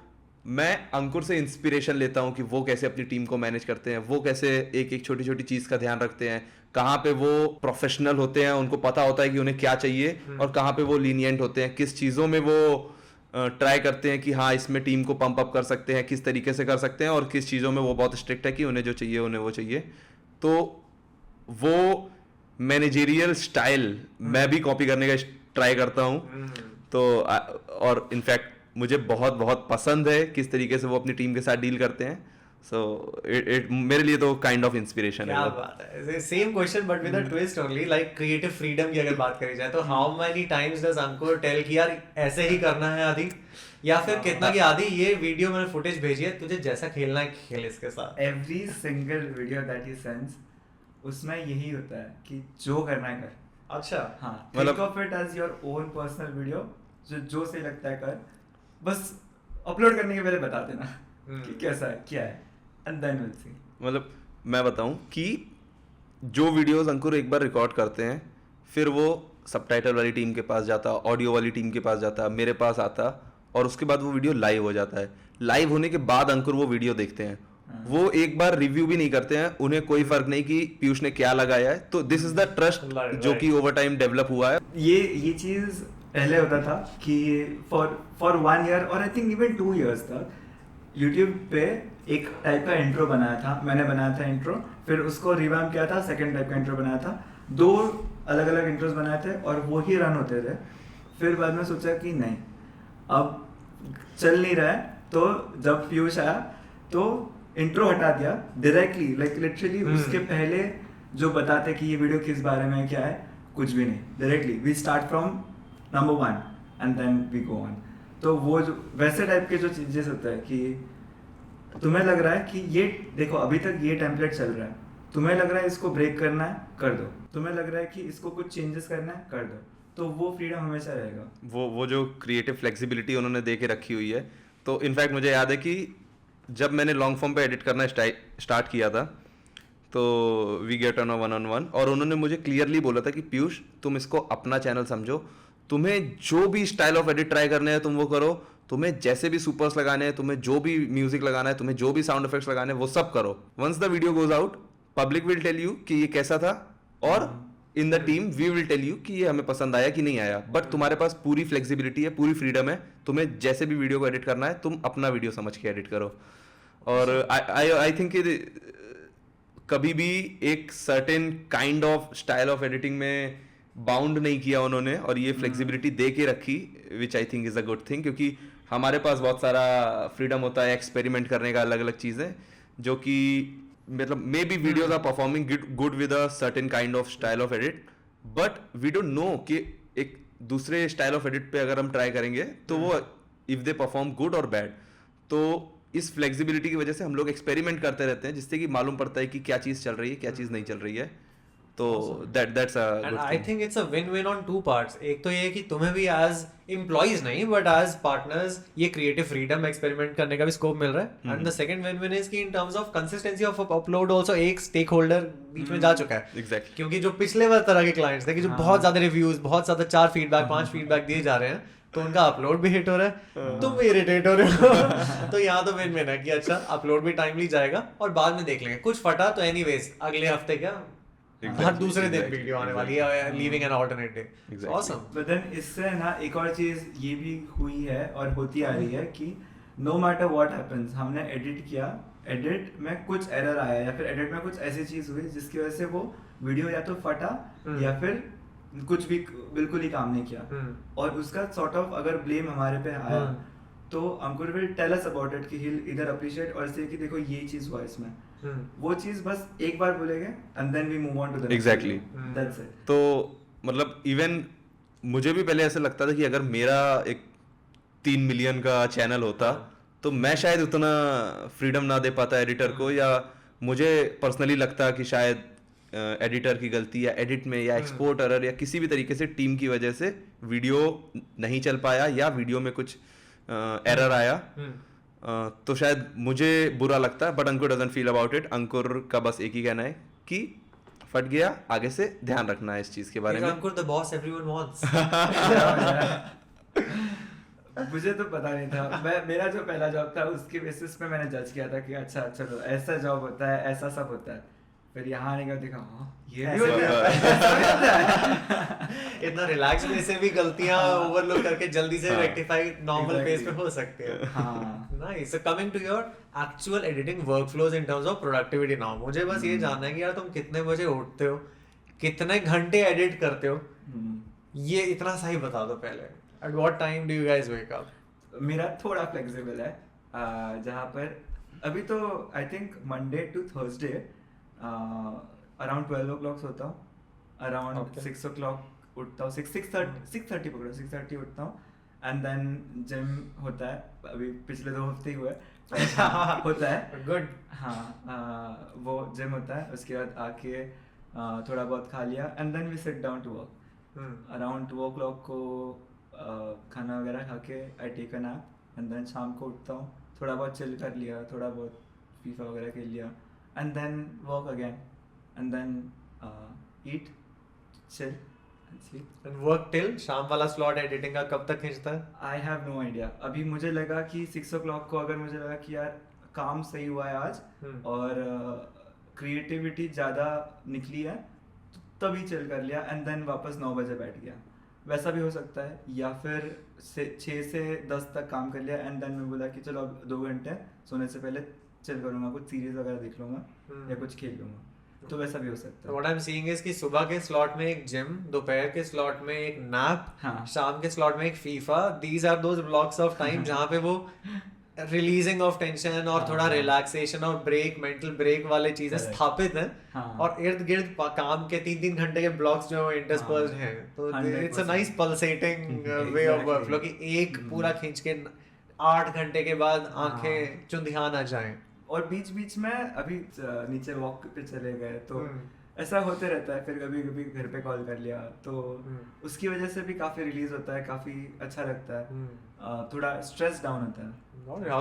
मैं अंकुर से इंस्पिरेशन लेता हूँ कि वो कैसे अपनी टीम को मैनेज करते हैं, वो कैसे एक एक छोटी छोटी चीज़ का ध्यान रखते हैं, कहाँ पे वो प्रोफेशनल होते हैं, उनको पता होता है कि उन्हें क्या चाहिए, और कहाँ पे वो लीनियंट होते हैं, किस चीज़ों में वो ट्राई करते हैं कि हाँ इसमें टीम को पंप अप कर सकते हैं, किस तरीके से कर सकते हैं, और किस चीज़ों में वो बहुत स्ट्रिक्ट है कि उन्हें जो चाहिए उन्हें वो चाहिए। तो वो मैनेजेरियल स्टाइल मैं भी कॉपी करने का ट्राई करता हूँ, तो और इनफैक्ट मुझे बहुत बहुत पसंद है किस तरीके से वो अपनी टीम के साथ डील करते हैं, सो इट मेरे लिए तो काइंड ऑफ इंस्पिरेशन है। क्या बात है, same question but with a twist only, like creative freedom की अगर बात करी जाए तो how many times does Ankur tell कि यार ऐसे ही करना है आदि, या फिर कितना कि आदि ये वीडियो मैंने फुटेज भेजी है, तुझे जैसा खेलना है खेल इसके साथ। Every single video that he sends उसमें यही होता है कि जो करना है कर। अच्छा हाँ, think of it as your own personal video, जो सही लगता है कर, बस अपलोड करने के पहले बता देना कि कैसा है क्या है, एंड देन विल सी। मतलब मैं बताऊं कि जो वीडियोस अंकुर एक बार रिकॉर्ड करते हैं, फिर वो सबटाइटल वाली टीम के पास जाता, ऑडियो वाली टीम के पास जाता, मेरे पास आता, और उसके बाद वो वीडियो लाइव हो जाता है। लाइव होने के बाद अंकुर वो वीडियो देखते हैं, वो एक बार रिव्यू भी नहीं करते हैं, उन्हें कोई फर्क नहीं कि पीयूष ने क्या लगाया है, तो दिस इज द ट्रस्ट जो कि ओवर टाइम डेवलप हुआ है। ये चीज पहले होता था कि फॉर 1 ईयर और आई थिंक इवन 2 इयर्स तक यूट्यूब पे एक टाइप का इंट्रो बनाया था, मैंने बनाया था इंट्रो, फिर उसको रिवैम्प किया था, सेकंड टाइप का इंट्रो बनाया था, 2 अलग अलग इंट्रोज बनाए थे और वो ही रन होते थे। फिर बाद में सोचा कि नहीं अब चल नहीं रहा है, तो जब पीयूष आया तो इंट्रो हटा दिया डायरेक्टली, लाइक लिटरली उसके पहले जो बताते कि ये वीडियो किस बारे में क्या है, कुछ भी नहीं, directly we start from number 1 and then we go on. तो वो जो वैसे टाइप के जो चीजें होता है कि तुम्हें लग रहा है कि ये देखो अभी तक ये टेम्पलेट चल रहा है, तुम्हें लग रहा है इसको ब्रेक करना है कर दो, तुम्हें लग रहा है कि इसको कुछ चेंजेस करना है कर दो, तो वो फ्रीडम हमेशा रहेगा। वो जो क्रिएटिव फ्लेक्सिबिलिटी उन्होंने दे के रखी हुई है। तो इनफैक्ट मुझे याद है कि जब मैंने लॉन्ग फॉर्म पे एडिट करना स्टार्ट किया था, तो वी गेट ऑन 1-on-1, और उन्होंने मुझे क्लियरली बोला था कि पीयूष तुम इसको अपना चैनल समझो, तुम्हें जो भी स्टाइल ऑफ एडिट ट्राई करने हैं तुम वो करो, तुम्हें जैसे भी सुपर्स लगाने हैं, तुम्हें जो भी म्यूजिक लगाना है, तुम्हें जो भी साउंड इफेक्ट्स लगाने हैं वो सब करो, once the video goes out public will tell you कि ये कैसा था, और in the team we will tell you कि ये हमें पसंद आया कि नहीं आया। बट तुम्हारे पास पूरी फ्लेक्सिबिलिटी है, पूरी फ्रीडम है, तुम्हें जैसे भी वीडियो को एडिट करना है तुम अपना वीडियो समझ के एडिट करो। और आई थिंक कभी भी एक certain kind of style of editing में बाउंड नहीं किया उन्होंने, और ये फ्लेक्सिबिलिटी दे के रखी, which I think is a good thing, क्योंकि हमारे पास बहुत सारा फ्रीडम होता है एक्सपेरिमेंट करने का, अलग अलग चीज़ें, जो कि मतलब maybe videos are performing good with a certain kind of style of edit, but we don't know कि एक दूसरे स्टाइल ऑफ एडिट पे अगर हम ट्राई करेंगे तो वो इफ दे परफॉर्म गुड और बैड, तो इस फ्लेक्सिबिलिटी की वजह से हम लोग एक्सपेरिमेंट करते रहते हैं, जिससे कि मालूम पड़ता है कि क्या चीज़ चल रही है, क्या चीज़ नहीं चल रही है। तो that's a good I think it's a win win on two parts. एक तो ये कि तुम्हें भी एज एम्प्लॉइज नहीं बट एज पार्टनर्स ये क्रिएटिव फ्रीडम एक्सपेरिमेंट करने का भी स्कोप मिल रहा है, and the second win win is कि in terms of consistency of upload also एक स्टेक होल्डर बीच में जा चुका है। एग्जैक्टली, क्योंकि जो पिछले बार तरह के क्लाइंट्स थे कि जो बहुत ज्यादा रिव्यूज, बहुत ज्यादा 4 फीडबैक 5 फीडबैक दिए जा रहे हैं, तो उनका अपलोड भी हिट हो रहा है, तुम भी इरिटेट हो रहे हो। तो यहाँ तो विन विन है कि अच्छा अपलोड भी टाइमली जाएगा और बाद में देख लेंगे, कुछ फटा तो एनीवेज अगले हफ्ते क्या हर दूसरे दिन वीडियो आने वाली है, leaving an alternate day. Awesome. But then इससे ना एक और चीज ये भी हुई है और होती आ रही है कि नो मैटर व्हाट हैपेंस, हमने एडिट किया, एडिट में कुछ एरर आया या फिर एडिट में कुछ ऐसी चीज हुई जिसकी वजह से वो वीडियो या तो फटा या फिर कुछ भी बिल्कुल ही काम नहीं किया, और उसका सॉर्ट ऑफ अगर ब्लेम हमारे पे आया तो Ankur will tell us about it कि he'll either appreciate और से कि देखो ये चीज हुआ इसमें, वो चीज बस एक बार बोलेंगे and then we move on to the exactly, that's it. तो मतलब इवन मुझे भी पहले ऐसा लगता था कि अगर मेरा एक 3 मिलियन का चैनल होता तो मैं शायद उतना फ्रीडम ना दे पाता एडिटर को, या मुझे पर्सनली लगता कि शायद एडिटर की गलती या एडिट में या एक्सपोर्ट एरर या किसी भी तरीके से टीम की वजह से वीडियो नहीं चल पाया या वीडियो में कुछ एरर आया, तो शायद मुझे बुरा लगता, but Ankur doesn't feel about it. Ankur का बस एक ही कहना है कि फट गया, आगे से ध्यान रखना है इस चीज के बारे में। अंकुर द बॉस एवरीवन वांट्स। मुझे तो पता नहीं था, मेरा जो पहला जॉब था उसके बेसिस पे मैंने जज किया था कि अच्छा चलो ऐसा जॉब होता है, ऐसा सब होता है, फिर यहाँ आने का देखा ये भी होता है। इतना रिलैक्स में से भी गलतियां ओवरलुक करके जल्दी से रेक्टिफाई नॉर्मल पेस पे हो सकते हैं। हाँ, nice. So coming to your actual editing workflows in terms of productivity now, मुझे बस ये जानना है कि यार तुम कितने बजे उठते हो, कितने घंटे एडिट करते हो, ये इतना सही बता दो पहले। At what time do you guys wake up? मेरा थोड़ा फ्लेक्सिबल है, जहाँ पर अभी तो I think Monday to Thursday around 12 o'clock सोता हूँ, अराउंड 6 o'clock उठता हूँ, 6:30 पकड़ो, 6:30 उठता हूँ, एंड देन जिम होता है, अभी पिछले 2 हफ्ते ही हुए होता है। गुड। हाँ, वो जिम होता है, उसके बाद आके थोड़ा बहुत खा लिया and then we sit down to work. Around 2 o'clock को खाना वगैरह खा के I take a nap and then शाम को उठता हूँ, थोड़ा बहुत चिल कर लिया, थोड़ा बहुत फीफा वगैरह खेल लिया, and then work again and then eat, chill and sleep. And work till शाम वाला स्लॉट एडिटिंग का कब तक खींचता है? I have no idea. अभी मुझे लगा कि 6 o'clock को अगर मुझे लगा कि यार काम सही हुआ है आज और क्रिएटिविटी ज़्यादा निकली है तो तभी चिल कर लिया एंड देन वापस 9 बजे बैठ गया। वैसा भी हो सकता है, या फिर 6 से 10 तक काम कर लिया एंड देन मैं बोला कि चलो अब 2 घंटे सोने से पहले चिल करूंगा, कुछ सीरीज वगैरह देख लूंगा या कुछ खेल लूंगा, तो वैसा भी हो सकता है। What I am seeing is कि सुबह के स्लॉट में एक जिम, दोपहर के स्लॉट में एक नैप, हाँ। शाम के स्लॉट में एक FIFA, these are those blocks of time जहां पे वो रिलीजिंग ऑफ टेंशन और थोड़ा रिलैक्सेशन और ब्रेक, मेंटल ब्रेक वाले चीजें स्थापित हैं, और इर्द गिर्द काम के 3-3 घंटे के ब्लॉक्स जो इंटरस्पर्स्ड हैं, तो it's a nice pulsating way of workflow कि एक पूरा खींच के 8 घंटे के बाद आंखें चुंधियान आ जाएं। और बीच बीच में अभी नीचे वॉक पे चले गए तो ऐसा होते रहता है, फिर कभी कभी घर पे कॉल कर लिया तो उसकी वजह से भी काफी रिलीज होता है, काफी अच्छा लगता है, थोड़ा स्ट्रेस डाउन होता है।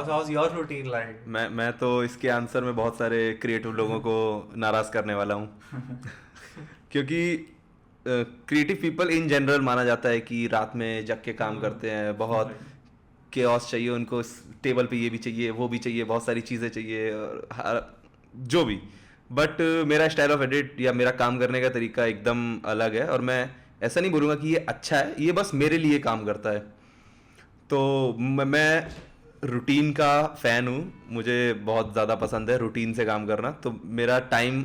How's your routine like? मैं तो इसके आंसर में बहुत सारे क्रिएटिव लोगों को नाराज करने वाला हूँ क्योंकि क्रिएटिव पीपल इन जनरल माना जाता है कि रात में जग के काम करते हैं, बहुत केओस चाहिए उनको, टेबल पे ये भी चाहिए वो भी चाहिए, बहुत सारी चीज़ें चाहिए और जो भी, बट मेरा स्टाइल ऑफ एडिट या मेरा काम करने का तरीका एकदम अलग है, और मैं ऐसा नहीं बोलूँगा कि ये अच्छा है, ये बस मेरे लिए काम करता है। तो मैं रूटीन का फ़ैन हूँ, मुझे बहुत ज़्यादा पसंद है रूटीन से काम करना। तो मेरा टाइम,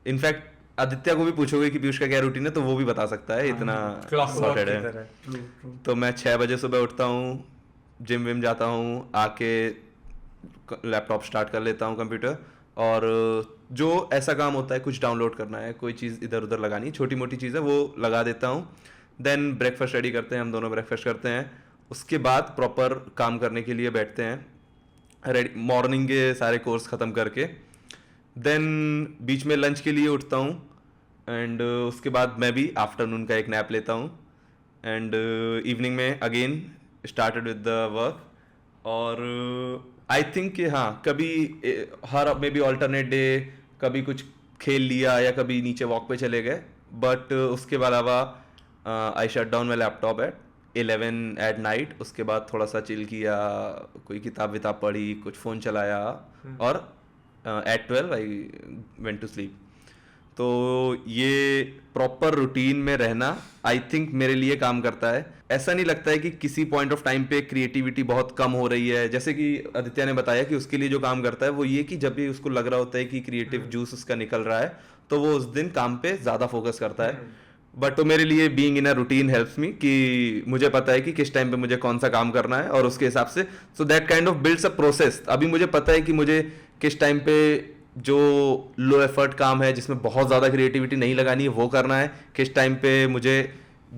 इनफैक्ट आदित्य को भी पूछोगे कि पीयूष का क्या रूटीन है तो वो भी बता सकता है, इतना सॉर्टेड है। तो मैं 6 बजे सुबह उठता हूँ, जिम विम जाता हूँ, आके लैपटॉप स्टार्ट कर लेता हूँ, कंप्यूटर, और जो ऐसा काम होता है, कुछ डाउनलोड करना है, कोई चीज़ इधर उधर लगानी, छोटी मोटी चीज़ है वो लगा देता हूँ। देन ब्रेकफास्ट रेडी करते हैं, हम दोनों ब्रेकफास्ट करते हैं। उसके बाद प्रॉपर काम करने के लिए बैठते हैं, रेडी मॉर्निंग के सारे कोर्स ख़त्म करके। देन बीच में लंच के लिए उठता हूँ, एंड उसके बाद मैं भी आफ्टरनून का एक नैप लेता हूँ, एंड इवनिंग में again started with the work. और आई थिंक कि हाँ, कभी हर मे बी ऑल्टरनेट डे कभी कुछ खेल लिया या कभी नीचे वॉक पे चले गए, बट उसके अलावा I shut down my laptop at 11 at night. उसके बाद थोड़ा सा चिल किया, कोई किताब विताब पढ़ी, कुछ फ़ोन चलाया, और at 12 I went to sleep. तो ये प्रॉपर रूटीन में रहना आई थिंक मेरे लिए काम करता है। ऐसा नहीं लगता है कि किसी पॉइंट ऑफ टाइम पे क्रिएटिविटी बहुत कम हो रही है। जैसे कि आदित्य ने बताया कि उसके लिए जो काम करता है वो ये कि जब भी उसको लग रहा होता है कि क्रिएटिव जूस उसका निकल रहा है तो वो उस दिन काम पे ज़्यादा फोकस करता है। बट तो मेरे लिए being in a routine helps me, कि मुझे पता है कि किस टाइम पे मुझे कौन सा काम करना है, और उसके हिसाब से so that kind of builds a process. अभी मुझे पता है कि मुझे किस टाइम पे जो लो एफर्ट काम है जिसमें बहुत ज़्यादा क्रिएटिविटी नहीं लगानी है वो करना है, किस टाइम पे मुझे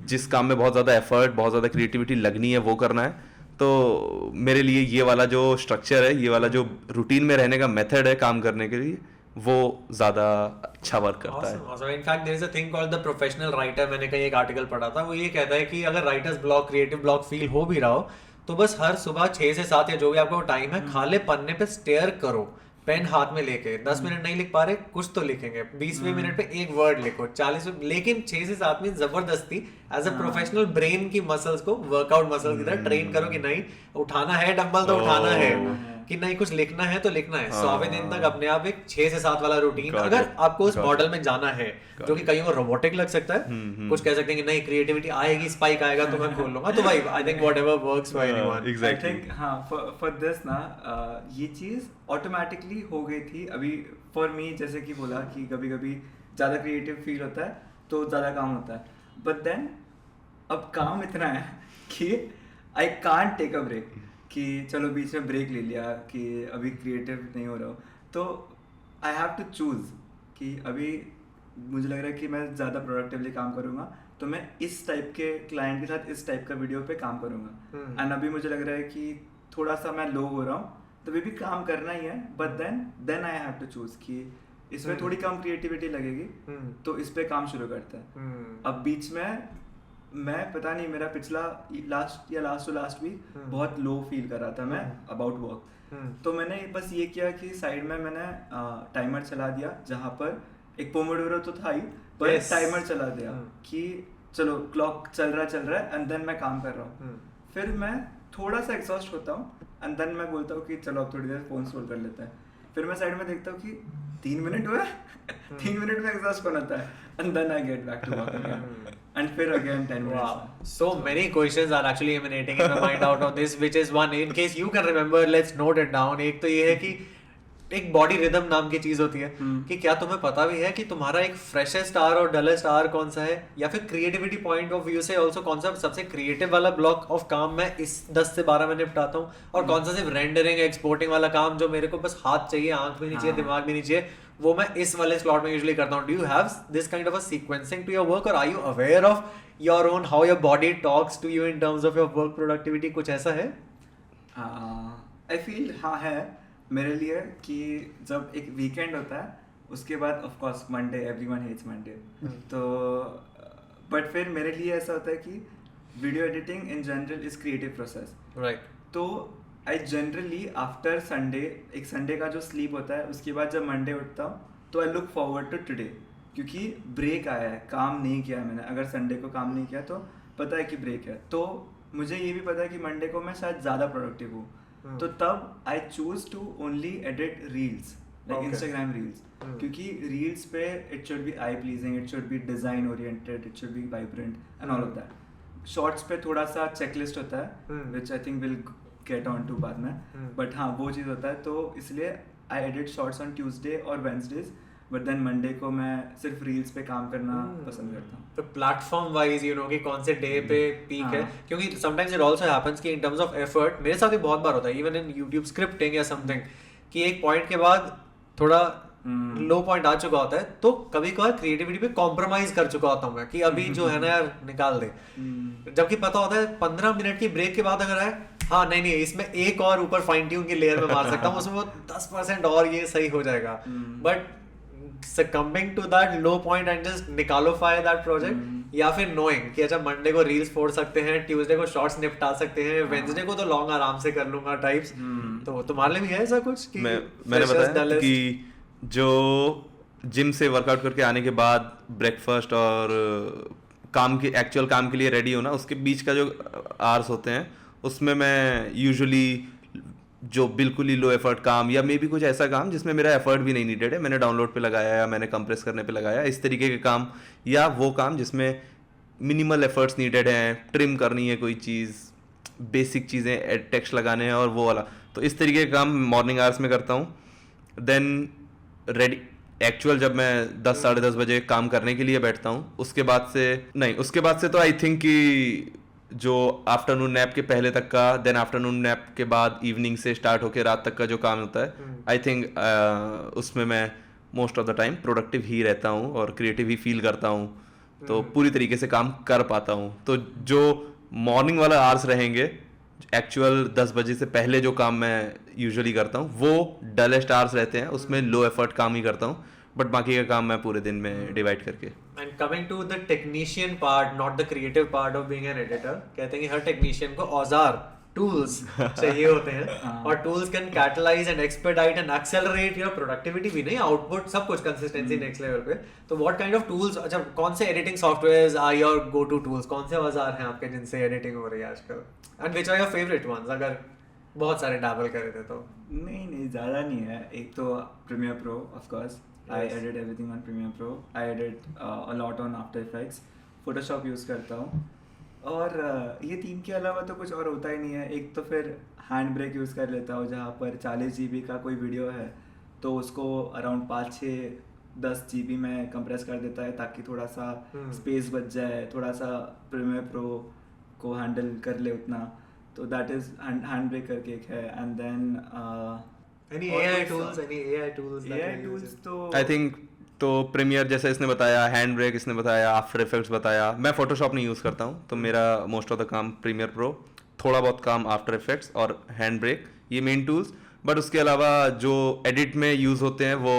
जिस काम में बहुत ज़्यादा एफर्ट, बहुत ज़्यादा क्रिएटिविटी लगनी है वो करना है। तो मेरे लिए ये वाला जो स्ट्रक्चर है, ये वाला जो रूटीन में रहने का मेथड है काम करने के लिए, वो ज़्यादा अच्छा वर्क करता है। Awesome. In fact there is a thing called the professional writer. मैंने कहीं एक आर्टिकल पढ़ा था, वो ये कहता है कि अगर writers block, creative block feel हो भी रहा हो तो बस हर सुबह 6 से 7 या जो भी आपका टाइम है, खाली पन्ने पे स्टेयर करो, पेन हाथ में लेके। 10 मिनट नहीं लिख पा रहे, कुछ तो लिखेंगे। 20वें मिनट पे एक वर्ड लिखो, 40 लेकिन 6 से 7 में जबरदस्ती एज अ प्रोफेशनल ब्रेन की मसल्स को वर्कआउट मसल्स की तरह ट्रेन करो कि नहीं उठाना है डंबल तो उठाना है, कि नहीं कुछ लिखना है तो लिखना है। 100वें दिन तक अपने आप एक 6 से 7 वाला रूटीन, अगर आपको उस मॉडल में जाना है जो कि कहीं और रोबोटिक लग सकता है, कुछ कह सकते हैं कि नहीं क्रिएटिविटी आएगी, स्पाइक आएगा तो मैं खोल लूंगा, तो भाई I think whatever works for anyone. I think हाँ, फॉर दिस ना ये चीज ऑटोमेटिकली हो गई थी। अभी फॉर मी जैसे कि बोला कि कभी कभी ज्यादा क्रिएटिव फील होता है तो ज्यादा काम होता है, बट देन अब काम इतना है कि I can't take a break, कि चलो बीच में ब्रेक ले लिया कि अभी क्रिएटिव नहीं हो रहा हो, तो आई हैव टू चूज कि अभी मुझे लग रहा है कि मैं ज़्यादा प्रोडक्टिवली काम करूँगा तो मैं इस टाइप के क्लाइंट के साथ इस टाइप का वीडियो पे काम करूँगा। एंड अभी मुझे लग रहा है कि थोड़ा सा मैं लो हो रहा हूँ तो भी काम करना ही है, but then I have to choose कि इसमें थोड़ी कम क्रिएटिविटी लगेगी तो इस पे काम शुरू करते हैं। अब बीच में मैं पता नहीं, मेरा पिछला लास्ट वीक बहुत लो फील कर रहा था मैं अबाउट वर्क, तो मैंने बस ये किया कि साइड में मैंने टाइमर चला दिया, जहाँ पर एक पोमोडोरो तो था ही, पर टाइमर चला दिया कि चलो क्लॉक चल रहा है एंड देन मैं काम कर रहा हूँ। फिर मैं थोड़ा सा एग्जॉस्ट होता हूँ एंड देन मैं बोलता हूँ कि चलो अब थोड़ी देर फोन स्क्रॉल कर लेते हैं। फिर मैं साइड में देखता हूँ कि 3 मिनट हुए 3 मिनट में एग्जॉस्ट कौन आता है, and then I get back to work and फिर again 10 minutes. Wow. So many questions are actually emanating in my mind out of this, which is one, in case you can remember, let's note it down. एक तो ये है कि एक body rhythm नाम की चीज होती है कि क्या तुम्हें पता भी है कि तुम्हारा एक फ्रेशेस्ट आवर और डलेस्ट आवर कौन सा है, या फिर क्रिएटिविटी पॉइंट ऑफ व्यू से ऑल्सो कौन सा सबसे क्रिएटिव वाला ब्लॉक ऑफ काम मैं इस 10 से 12 में निपटाता हूँ, और कौन सा सिर्फ रेंडरिंग एक्सपोर्टिंग वाला काम जो मेरे को बस हाथ चाहिए, आंख भी नहीं चाहिए, दिमाग भी नहीं चाहिए, वो मैं इस वाले स्लॉट में यूजुअली करता हूँ। Do you have this kind of a sequencing to your work, और are you aware of your own how your body talks to you in terms of your work productivity? कुछ ऐसा है? I feel हाँ है मेरे लिए कि जब एक वीकेंड होता है उसके बाद of course Monday, everyone hates Monday, तो बट फिर मेरे लिए ऐसा होता है कि video editing in general is creative process, right? तो आई जनरली आफ्टर संडे, एक संडे का जो स्लीप होता है उसके बाद जब मंडे उठता हूँ तो I look forward to today, क्योंकि ब्रेक आया है, काम नहीं किया मैंने। अगर संडे को काम नहीं किया तो पता है कि ब्रेक है, तो मुझे ये भी पता है कि मंडे को मैं शायद ज़्यादा प्रोडक्टिव हूँ, तो तब I choose to only edit reels like Okay. Instagram reels, क्योंकि रील्स पे it should be eye pleasing, it should be design oriented, it should be vibrant and all of that. Shorts पे थोड़ा सा checklist होता है which I think will get on to बाद में, but हाँ वो चीज़ होता है. तो इसलिए I edit shorts on Tuesday और वेंसडेज, बट देन मंडे को मैं सिर्फ रील्स पे काम करना पसंद करता हूँ. तो प्लेटफॉर्म वाइज यू नो कि कौन से डे पे पीक है, हाँ. क्योंकि समटाइम्स इट आल्सो हैपेंस कि इन टर्म्स ऑफ एफर्ट मेरे साथ भी बहुत बार होता है इवन इन यूट्यूब स्क्रिप्टिंग या समथिंग कि एक पॉइंट के बाद थोड़ा लो पॉइंट आ चुका होता है, तो कभी कभार क्रिएटिविटी पे कॉम्प्रोमाइज कर चुका होता हूँ मैं कि अभी जो है ना यार निकाल दे, जबकि पता होता है 15 मिनट की ब्रेक के बाद अगर आए हाँ नहीं इसमें एक और ऊपर फाइन ट्यून की लेयर में मार सकता हूँ, उसमें वो 10% और ये सही हो जाएगा. But succumbing to that low point and just निकालोफy that project, या फिर knowing कि अच्छा मंडे को रील्स फोड़ सकते हैं, ट्यूसडे को शॉर्ट्स निपटा सकते हैं, वेडनेसडे को तो लॉन्ग आराम से कर लूंगा टाइप्स. तो तुम्हारे लिए भी है ऐसा कुछ कि मैंने बताया कि जो जिम से वर्कआउट करके आने के बाद ब्रेकफास्ट और काम के एक्चुअल काम के लिए रेडी होना, उसके बीच का जो आवर्स होते हैं उसमें मैं यूजुअली जो बिल्कुल ही लो एफर्ट काम या मे बी कुछ ऐसा काम जिसमें मेरा एफर्ट भी नहीं नीडेड है, मैंने डाउनलोड पे लगाया या मैंने कंप्रेस करने पे लगाया, इस तरीके के काम, या वो काम जिसमें मिनिमल एफर्ट्स नीडेड हैं, ट्रिम करनी है कोई चीज़, बेसिक चीज़ें टेक्स्ट लगाने हैं और वो वाला, तो इस तरीके के काम मॉर्निंग आवर्स में करता हूँ. देन रेडी एक्चुअल जब मैं 10 साढ़े 10 बजे काम करने के लिए बैठता हूँ, उसके बाद से तो आई थिंक कि जो आफ्टरनून नैप के पहले तक का, देन आफ्टरनून नैप के बाद इवनिंग से स्टार्ट होके रात तक का जो काम होता है, आई थिंक उसमें मैं most of the time productive ही रहता हूँ और क्रिएटिव ही फील करता हूँ, तो पूरी तरीके से काम कर पाता हूँ. तो जो मॉर्निंग वाला आवर्स रहेंगे, एक्चुअल 10 बजे से पहले जो काम मैं यूजुअली करता हूँ वो डलेस्ट आवर्स रहते हैं, उसमें लो एफर्ट काम ही करता हूँ, बट बाकी का काम मैं पूरे दिन में डिवाइड करके. And coming to the technician part, not the creative part of being an editor, कहते हैं कि हर टेक्नीशियन को औजार टूल्स चाहिए होते हैं और tools can catalyse and expedite and accelerate your productivity भी नहीं, आउटपुट सब कुछ, कंसिस्टेंसी नेक्स्ट लेवल पे. तो व्हाट काइंड ऑफ टूल्स, अच्छा कौन से editing softwares are your go to tools, कौन से औजार हैं आपके जिनसे एडिटिंग हो रही है आजकल, and which are your favourite ones अगर बहुत सारे डैबल करे थे तो? नहीं ज़्यादा नहीं है. एक तो Premiere Pro, of course I edit everything on Premiere Pro. I edit a lot on After Effects. Photoshop use करता हूँ, और ये तीन के अलावा तो कुछ और होता ही नहीं है. एक तो फिर हैंड ब्रेक यूज़ कर लेता हूँ, जहाँ पर 40 GB का कोई वीडियो है तो उसको अराउंड 5-6-10 GB में कंप्रेस कर देता है ताकि थोड़ा सा स्पेस बच जाए, थोड़ा सा Premiere Pro को हैंडल कर ले उतना. तो दैट इज़ हैंड ब्रेक करके एक है. And then Any AI tools that AI you tools use? तो आई थिंक तो प्रीमियर जैसे इसने बताया, हैंड ब्रेक इसने बताया, आफ्टर इफेक्ट्स बताया. मैं फोटोशॉप नहीं यूज़ करता हूँ, तो मेरा मोस्ट ऑफ द काम प्रीमियर प्रो, थोड़ा बहुत काम आफ्टर इफेक्ट्स और हैंड ब्रेक, ये मेन टूल्स. बट उसके अलावा जो एडिट में यूज़ होते हैं वो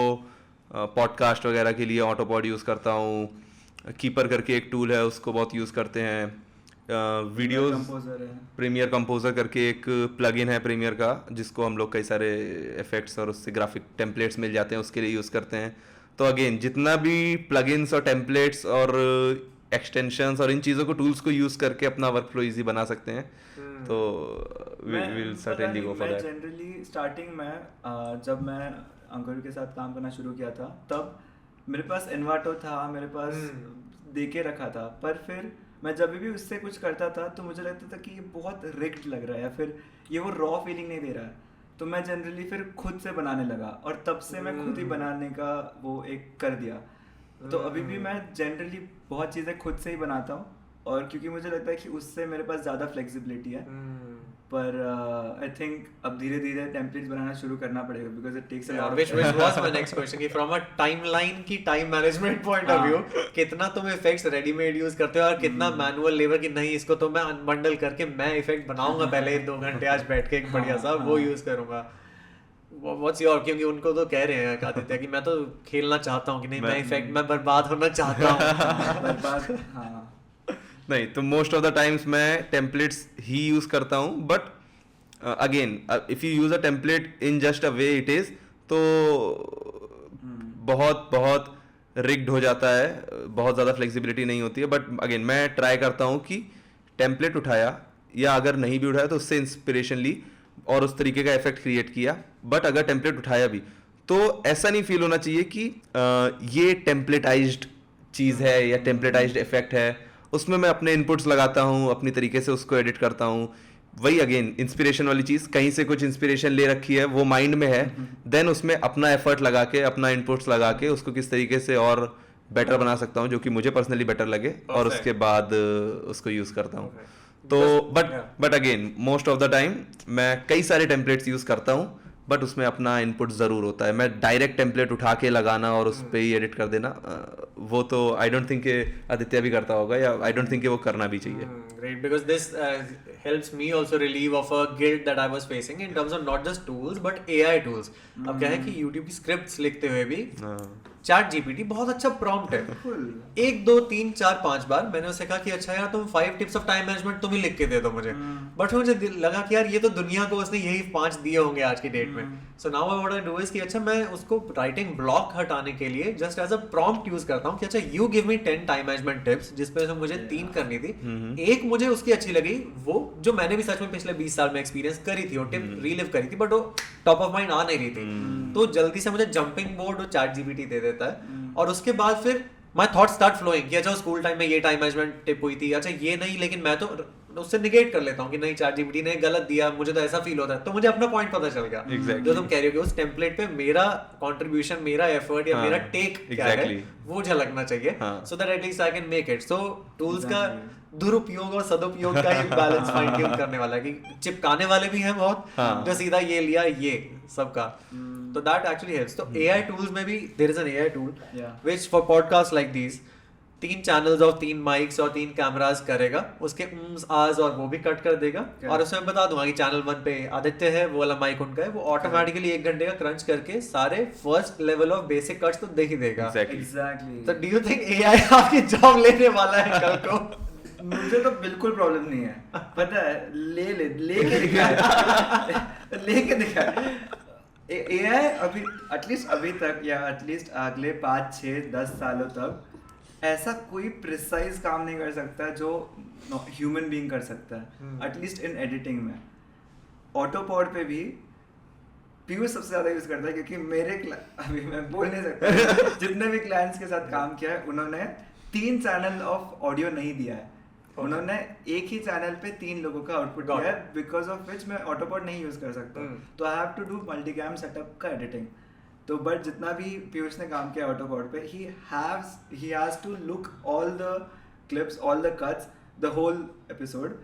पॉडकास्ट वगैरह के लिए ऑटोपॉड यूज़ करता हूँ. कीपर करके एक टूल है, उसको बहुत यूज़ करते हैं. वीडियोस कंपोजर है, प्रीमियर कंपोजर करके एक प्लगइन है प्रीमियर का, जिसको हम लोग कई सारे इफेक्ट्स और उससे ग्राफिक टेम्पलेट्स मिल जाते हैं, उसके लिए यूज़ करते हैं. तो अगेन जितना भी प्लगइन्स और टेम्पलेट्स और एक्सटेंशंस और इन चीज़ों को, टूल्स को यूज़ करके अपना वर्क फ्लो ईजी बना सकते हैं, तो will certainly go for that. Generally starting में जब मैं अंकुर के साथ काम करना शुरू किया था, तब मेरे पास एनवाटो था, मेरे पास दे के रखा था, पर फिर मैं जब भी उससे कुछ करता था तो मुझे लगता था कि ये बहुत रिक्ट लग रहा है या फिर ये वो रॉ फीलिंग नहीं दे रहा है. तो मैं जनरली फिर खुद से बनाने लगा, और तब से मैं खुद ही बनाने का वो एक कर दिया. तो अभी भी मैं जनरली बहुत चीज़ें खुद से ही बनाता हूँ, और क्योंकि मुझे लगता है कि उससे मेरे पास ज़्यादा फ्लेक्सिबिलिटी है. पर आई थिंक अब धीरे धीरे टेम्पलेट्स बनाना शुरू करना पड़ेगा, because it takes a lot. which was my next question कि from a timeline की time management point of view कितना तुम इफेक्ट्स रेडीमेड यूज करते हो और कितना मैनुअल लेबर कि नहीं इसको तो मैं अनबंडल करके मैं इफेक्ट बनाऊंगा पहले 2 घंटे आज बैठ के एक बढ़िया सा वो यूज करूंगा. What's your, क्योंकि उनको तो कह रहे हैं आदित्य कि मैं तो खेलना चाहता हूँ कि नहीं, मैं इफेक्ट में बर्बाद होना चाहता हूँ. बर्बाद, हाँ. नहीं तो मोस्ट ऑफ द टाइम्स मैं टेम्पलेट्स ही यूज़ करता हूँ. But again if you use a template in just a way it is, तो बहुत बहुत रिग्ड हो जाता है, बहुत ज़्यादा फ्लेक्सिबिलिटी नहीं होती है. बट अगेन मैं ट्राई करता हूँ कि टेम्पलेट उठाया, या अगर नहीं भी उठाया तो उससे इंस्पिरेशन ली और उस तरीके का इफेक्ट क्रिएट किया. बट अगर टेम्पलेट उठाया भी तो ऐसा नहीं फील होना चाहिए कि ये टेम्पलेटाइज्ड चीज़ है या टेम्पलेटाइज्ड इफेक्ट है, उसमें मैं अपने इनपुट्स लगाता हूँ, अपनी तरीके से उसको एडिट करता हूँ। वही अगेन इंस्पिरेशन वाली चीज़, कहीं से कुछ इंस्पिरेशन ले रखी है, वो माइंड में है, देन उसमें अपना एफर्ट लगा के, अपना इनपुट्स लगा के उसको किस तरीके से और बेटर बना सकता हूँ जो कि मुझे पर्सनली बेटर लगे, और उसके बाद उसको यूज़ करता हूँ। तो but again most of the time मैं कई सारे टेम्पलेट्स यूज़ करता हूँ, बट उसमें अपना इनपुट ज़रूर होता है। मैं डायरेक्ट टेम्पलेट उठा के लगाना और उस पर ही एडिट कर देना, वो तो आई डोंट थिंक आदित्य भी करता होगा, या आई डोंट थिंक वो करना भी चाहिए। Great, because this helps me also relieve of a guilt that I was facing in terms of not just tools but AI tools. अब क्या है कि YouTube की scripts लिखते हुए भी चैट जीपीटी बहुत अच्छा प्रॉम्प्ट है। 1 2 3 4 5 बार मैंने उसे कहा कि अच्छा यार तुम 5 टिप्स ऑफ टाइम मैनेजमेंट तुम ही लिख के दे दो मुझे, बट मुझे लगा कि यार ये तो दुनिया को उसने यही 5 दिए होंगे आज की डेट में। So now what I do is कि अच्छा मैं उसको राइटिंग ब्लॉक हटाने के लिए just as a prompt use करता हूँ कि अच्छा you give me 10 time management tips, जिसपे से मुझे 3 करनी थी। एक मुझे उसकी अच्छी लगी, वो जो मैंने भी सच में पिछले 20 साल में एक्सपीरियंस करी थी, वो टिप रीलिव करी थी, बट वो टॉप ऑफ माइंड आ नहीं रही थी, तो जल्दी से मुझे जंपिंग बोर्ड और चैट जीपीटी दे देता है। और उसके बाद फिर माय थॉट स्टार्ट फ्लोइंग कि अच्छा स्कूल टाइम में ये टाइम मैनेजमेंट टिप हुई थी, अच्छा ये नहीं, लेकिन मैं तो उससे निगेट कर लेता हूँ कि नहीं चैट जीपीटी ने गलत दिया, मुझे तो ऐसा फील होता है, तो मुझे अपना पॉइंट पता चल गया। Exactly. जो तुम कह रहे हो कि उस टेम्पलेट पे मेरा कंट्रीब्यूशन, मेरा एफर्ट या मेरा टेक क्या है वो झलकना चाहिए, so that at least I can make it. So tools का दुरुपयोग और सदुपयोग का ही बैलेंस फाइंड ट्यून करने वाला है कि चिपकाने वाले भी हैं बहुत, जो सीधा ये लिया ये सबका, तो दैट एक्चुअली हेल्प्स। तो एआई टूल्स में भी there is an AI tool which for podcast like this 3 channels और 3 माइक्स और 3 कैमरास करेगा, उसके आज और वो भी कट कर देगा, और उसमें बता दूंगा कि चैनल 1 पे आदित्य है, वो वाला माइक उनका है, वो ऑटोमेटिकली 1 घंटे का क्रंच करके सारे first level of basic cuts तो दे ही देगा। एग्जैक्टली। तो डू यू थिंक एआई आपकी जॉब लेने वाला है कल को? मुझे तो बिल्कुल प्रॉब्लम नहीं है, पता है, लेके दिखा लेके दिखा। एआई अभी एटलीस्ट अभी तक या एटलीस्ट अगले 5 6 10 सालों तक ऐसा कोई प्रिसाइज काम नहीं कर सकता जो ह्यूमन बीइंग कर सकता है, एटलीस्ट इन एडिटिंग में। ऑटोपॉड पे भी पीयूष सबसे ज्यादा यूज करता है, क्योंकि मेरे अभी मैं बोल नहीं सकता जितने भी क्लाइंट्स के साथ काम किया है उन्होंने 3 चैनल ऑफ ऑडियो नहीं दिया है, उन्होंने एक ही चैनल पे 3 लोगों का आउटपुट दिया है, बिकॉज ऑफ विच मैं ऑटोपॉड नहीं यूज कर सकता, तो I have to do multicam setup का एडिटिंग। तो बट जितना भी पीयूष ने काम किया ऑटोपॉड पे, he has to look all the clips, all the cuts, the whole episode,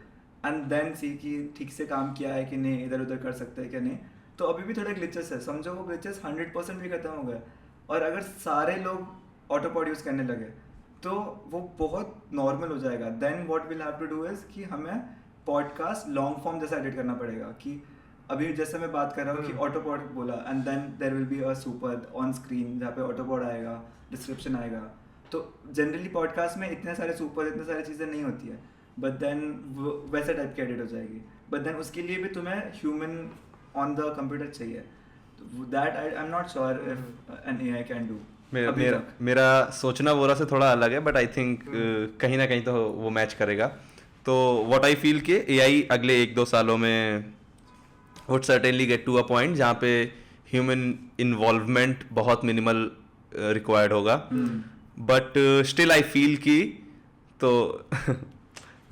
and then see कि ठीक से काम किया है कि नहीं, इधर उधर कर सकते हैं कि नहीं। तो अभी भी थोड़े ग्लिचेस है, समझो वो ग्लिचेस 100% भी खत्म हो गए, और अगर सारे लोग ऑटोपॉड यूज करने लगे तो वो बहुत नॉर्मल हो जाएगा। Then what will have to do is कि हमें पॉडकास्ट लॉन्ग फॉर्म जैसा एडिट करना पड़ेगा, कि अभी जैसे मैं बात कर रहा हूँ कि ऑटोपॉड बोला, and then there will be a super on screen जहाँ पे ऑटोपॉड आएगा, डिस्क्रिप्शन आएगा। तो जनरली पॉडकास्ट में इतने सारे सुपर, इतने सारी चीज़ें नहीं होती है, बट देन वैसे टाइप की एडिट हो जाएगी, बट देन उसके लिए भी तुम्हें ह्यूमन ऑन द कंप्यूटर चाहिए। That I am not sure if an AI can do. मेरा सोचना वोरा से थोड़ा अलग है, बट आई थिंक कहीं ना कहीं तो वो मैच करेगा। तो व्हाट आई फील कि एआई अगले 1-2 सालों में would certainly get to a point जहाँ पे ह्यूमन इन्वॉल्वमेंट बहुत मिनिमल रिक्वायर्ड होगा, बट स्टिल आई फील कि तो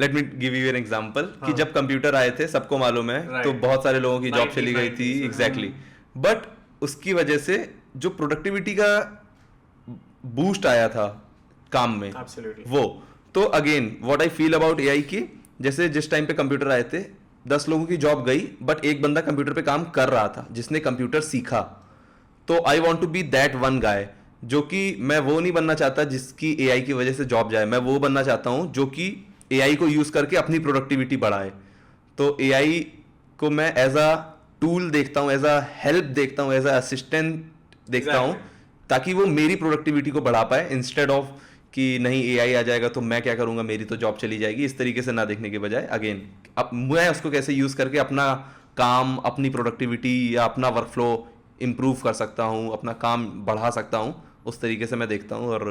let me give you an example कि जब कंप्यूटर आए थे सबको मालूम है, तो बहुत सारे लोगों की जॉब चली गई थी, एग्जैक्टली, बट उसकी वजह से जो प्रोडक्टिविटी का बूस्ट आया था काम में, वो तो again what I feel about AI की, जैसे जिस टाइम पे कंप्यूटर आए थे 10 लोगों की जॉब गई, बट एक बंदा कंप्यूटर पे काम कर रहा था जिसने कंप्यूटर सीखा। तो I want to be that one guy, जो कि मैं वो नहीं बनना चाहता जिसकी एआई की वजह से जॉब जाए, मैं वो बनना चाहता हूं जो कि एआई को यूज करके अपनी प्रोडक्टिविटी बढ़ाए। तो एआई को मैं एज अ टूल देखता हूं, एज अ हेल्प देखता हूं, एज अ असिस्टेंट देखता हूं, ताकि वो मेरी प्रोडक्टिविटी को बढ़ा पाए, इंस्टेड ऑफ कि नहीं एआई आ जाएगा तो मैं क्या करूंगा, मेरी तो जॉब चली जाएगी, इस तरीके से ना देखने के बजाय अगेन अब मैं उसको कैसे यूज करके अपना काम, अपनी प्रोडक्टिविटी या अपना वर्कफ्लो इंप्रूव कर सकता हूँ, अपना काम बढ़ा सकता हूँ, उस तरीके से मैं देखता हूँ। और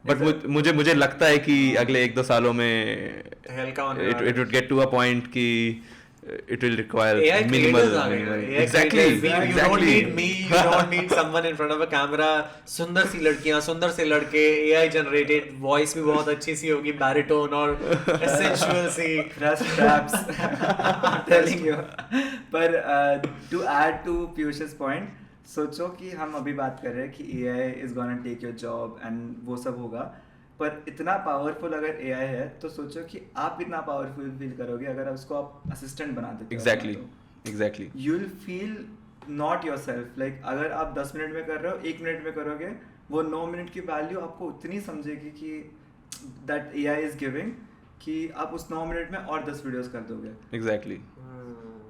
बट मुझे लगता है कि अगले 1-2 सालों में it would get to a point कि it will require AI minimal creators are there. AI exactly creators, you don't need me, you don't need someone in front of a camera. सुंदर सी लड़कियां, सुंदर से लड़के, AI generated, voice भी बहुत अच्छी सी होगी, baritone और sensual C. Thrust traps. I'm telling you. पर to add to Piyush's point, सोचो कि हम अभी बात कर रहे हैं कि AI is gonna take your job and वो सब होगा, पर इतना पावरफुल अगर AI है तो सोचो कि आप कितना पावरफुल फील करोगे अगर उसको आप असिस्टेंट बना देते हो. exactly you will feel not your self. Like अगर आप 10 मिनट में कर रहे हो, 1 मिनट में करोगे, वो 9 मिनट की वैल्यू आपको उतनी समझेगी कि दैट AI इज गिविंग, कि आप उस 9 मिनट में और 10 वीडियोस कर दोगे. exactly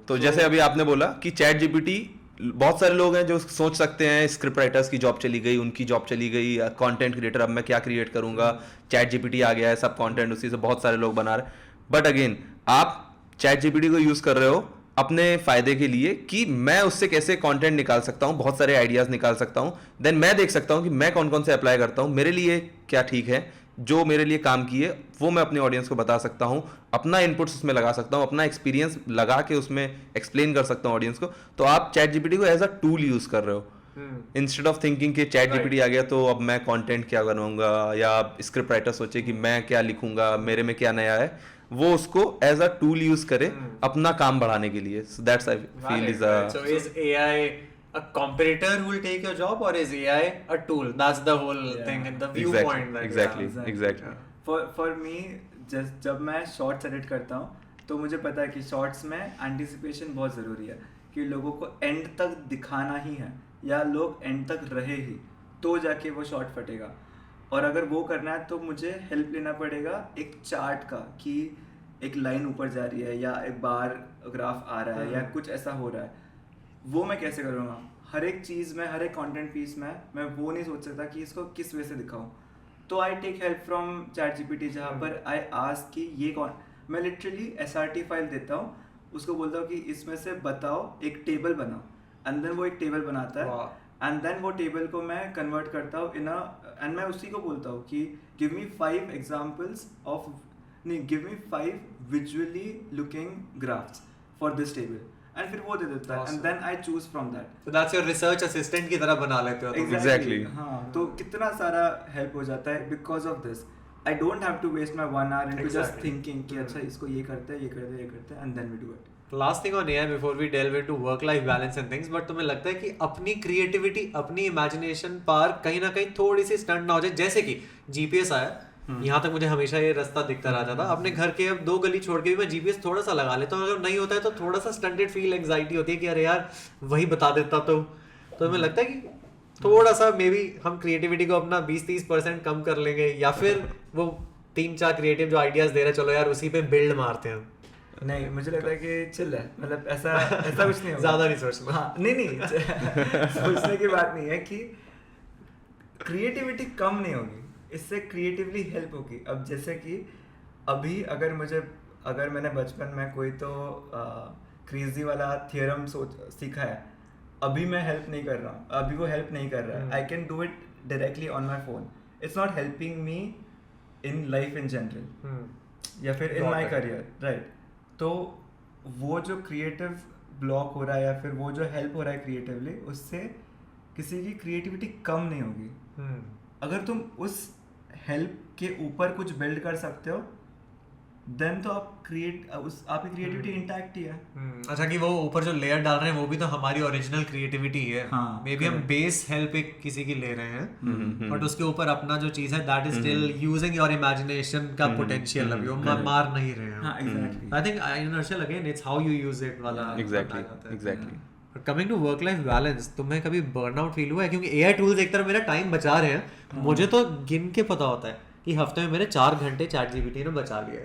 तो जैसे अभी आपने बोला कि चैट जीपीटी, बहुत सारे लोग हैं जो सोच सकते हैं स्क्रिप्ट राइटर्स की जॉब चली गई, उनकी जॉब चली गई, कंटेंट क्रिएटर अब मैं क्या क्रिएट करूंगा, चैट जीपीटी आ गया है, सब कंटेंट उसी से बहुत सारे लोग बना रहे. बट अगेन आप चैट जीपीटी को यूज कर रहे हो अपने फायदे के लिए कि मैं उससे कैसे कंटेंट निकाल सकता हूं, बहुत सारे आइडियाज निकाल सकता हूं, देन मैं देख सकता हूं कि मैं कौन कौन से अप्लाई करता हूं, मेरे लिए क्या ठीक है, जो मेरे लिए काम किए वो मैं अपने ऑडियंस को बता सकता हूं, अपना इनपुट्स उसमें लगा सकता हूं, अपना एक्सपीरियंस लगा के उसमें एक्सप्लेन कर सकता हूं ऑडियंस को. तो आप चैट जीपीटी को एज अ टूल यूज कर रहे हो इंस्टेड ऑफ थिंकिंग कि चैट जीपीटी आ गया तो अब मैं कंटेंट क्या बनाऊंगा, या स्क्रिप्ट राइटर सोचे कि मैं क्या लिखूंगा, मेरे में क्या नया है. वो उसको एज अ टूल यूज करे अपना काम बढ़ाने के लिए. So that's I feel is a. So is AI a competitor who will take your job, or is AI a tool? That's the whole thing, and the viewpoint. that- exactly for me जब मैं shorts edit करता हूँ तो मुझे पता है कि shorts में एंटिसिपेशन बहुत ज़रूरी है, कि लोगों को एंड तक दिखाना ही है, या लोग एंड तक रहे ही तो जाके वो शॉर्ट फटेगा. और अगर वो करना है तो मुझे हेल्प लेना पड़ेगा एक चार्ट का, कि एक लाइन ऊपर जा रही है या एक बार ग्राफ आ रहा है या कुछ ऐसा हो रहा है. वो मैं कैसे करूँगा? हर एक चीज़ में, हर एक कंटेंट पीस में मैं वो नहीं सोच सकता कि इसको किस वे से दिखाऊं. तो I take help from chat GPT, जहाँ पर आई आस्क कि ये कौन, मैं लिटरली SRT फाइल देता हूँ, उसको बोलता हूँ कि इसमें से बताओ, एक टेबल बनाओ, एंड देन वो एक टेबल बनाता है, एंड देन वो टेबल को मैं कन्वर्ट करता हूँ इन अ, एंड मैं उसी को बोलता हूँ कि गिव मी 5 एग्जाम्पल्स ऑफ, नहीं, give me 5 visually looking graphs for this table, and फिर वो दे देता है, and then I choose from that. So that's your research assistant की तरह बना लेते हो तुम. Exactly. हाँ, तो कितना सारा हेल्प हो जाता है because of this. I don't have to waste my 1 hour into just thinking कि अच्छा इसको ये करते हैं, ये करते हैं, ये करते हैं, and then we do it. Last thing on AI before we delve into work-life balance and things, but तुम्हें लगता है कि अपनी creativity, अपनी imagination पर कहीं ना कहीं थोड़ी सी stunt ना हो जाए? जैसे कि GPS आया, यहाँ तक मुझे हमेशा ये रास्ता दिखता रहता था, अपने घर के अब 2 गली छोड़ के भी मैं GPS थोड़ा सा लगा लेता हूँ, अगर नहीं होता है तो थोड़ा सा stunted feel, anxiety होती है कि अरे यार वही बता देता. तो तुम्हें लगता है कि थोड़ा सा मे बी हम creativity को अपना 20-30% कम कर लेंगे, या फिर वो 3-4 क्रिएटिव जो आइडियाज दे रहे हैं, चलो यार उसी पे बिल्ड मारते हैं? नहीं, मुझे लगता है कि चिल है, मतलब ऐसा कुछ नहीं होगा. ज्यादा नहीं सोचना. हाँ, नहीं सोचने की बात नहीं है कि क्रिएटिविटी कम नहीं होगी, इससे क्रिएटिवली हेल्प होगी. अब जैसे कि अभी अगर मैंने बचपन में कोई तो क्रेजी वाला थियरम सीखा है, अभी मैं हेल्प नहीं कर रहा हूँ, अभी वो हेल्प नहीं कर रहा है. I can do it directly on my phone. It's not helping me in life in general, या फिर इन माई करियर, राइट. तो वो जो क्रिएटिव ब्लॉक हो रहा है, या फिर वो जो हेल्प हो रहा है क्रिएटिवली, उससे किसी की क्रिएटिविटी कम नहीं होगी. अगर तुम उस हेल्प के ऊपर कुछ बिल्ड कर सकते हो, देन तो आपकी क्रिएटिविटी इंटैक्ट ही है. अच्छा, कि वो ऊपर जो लेयर डाल रहे हैं वो भी तो हमारी ओरिजिनल क्रिएटिविटी है. मे बी हम बेस हेल्प एक किसी की ले रहे हैं, बट उसके ऊपर अपना जो चीज है that is still using your imagination का पोटेंशियल, अभी वो मार नहीं रहे हैं. Exactly. I think inertial again it's how you use it वाला. Exactly. Coming to work life balance, तुम्हें कभी बर्नआउट फील हुआ है? क्योंकि एआई टूल्स एक तरह मेरा टाइम बचा रहे हैं, मुझे तो गिन के पता होता है कि हफ्ते में मेरे 4 घंटे चैट जीपीटी ने बचा लिए.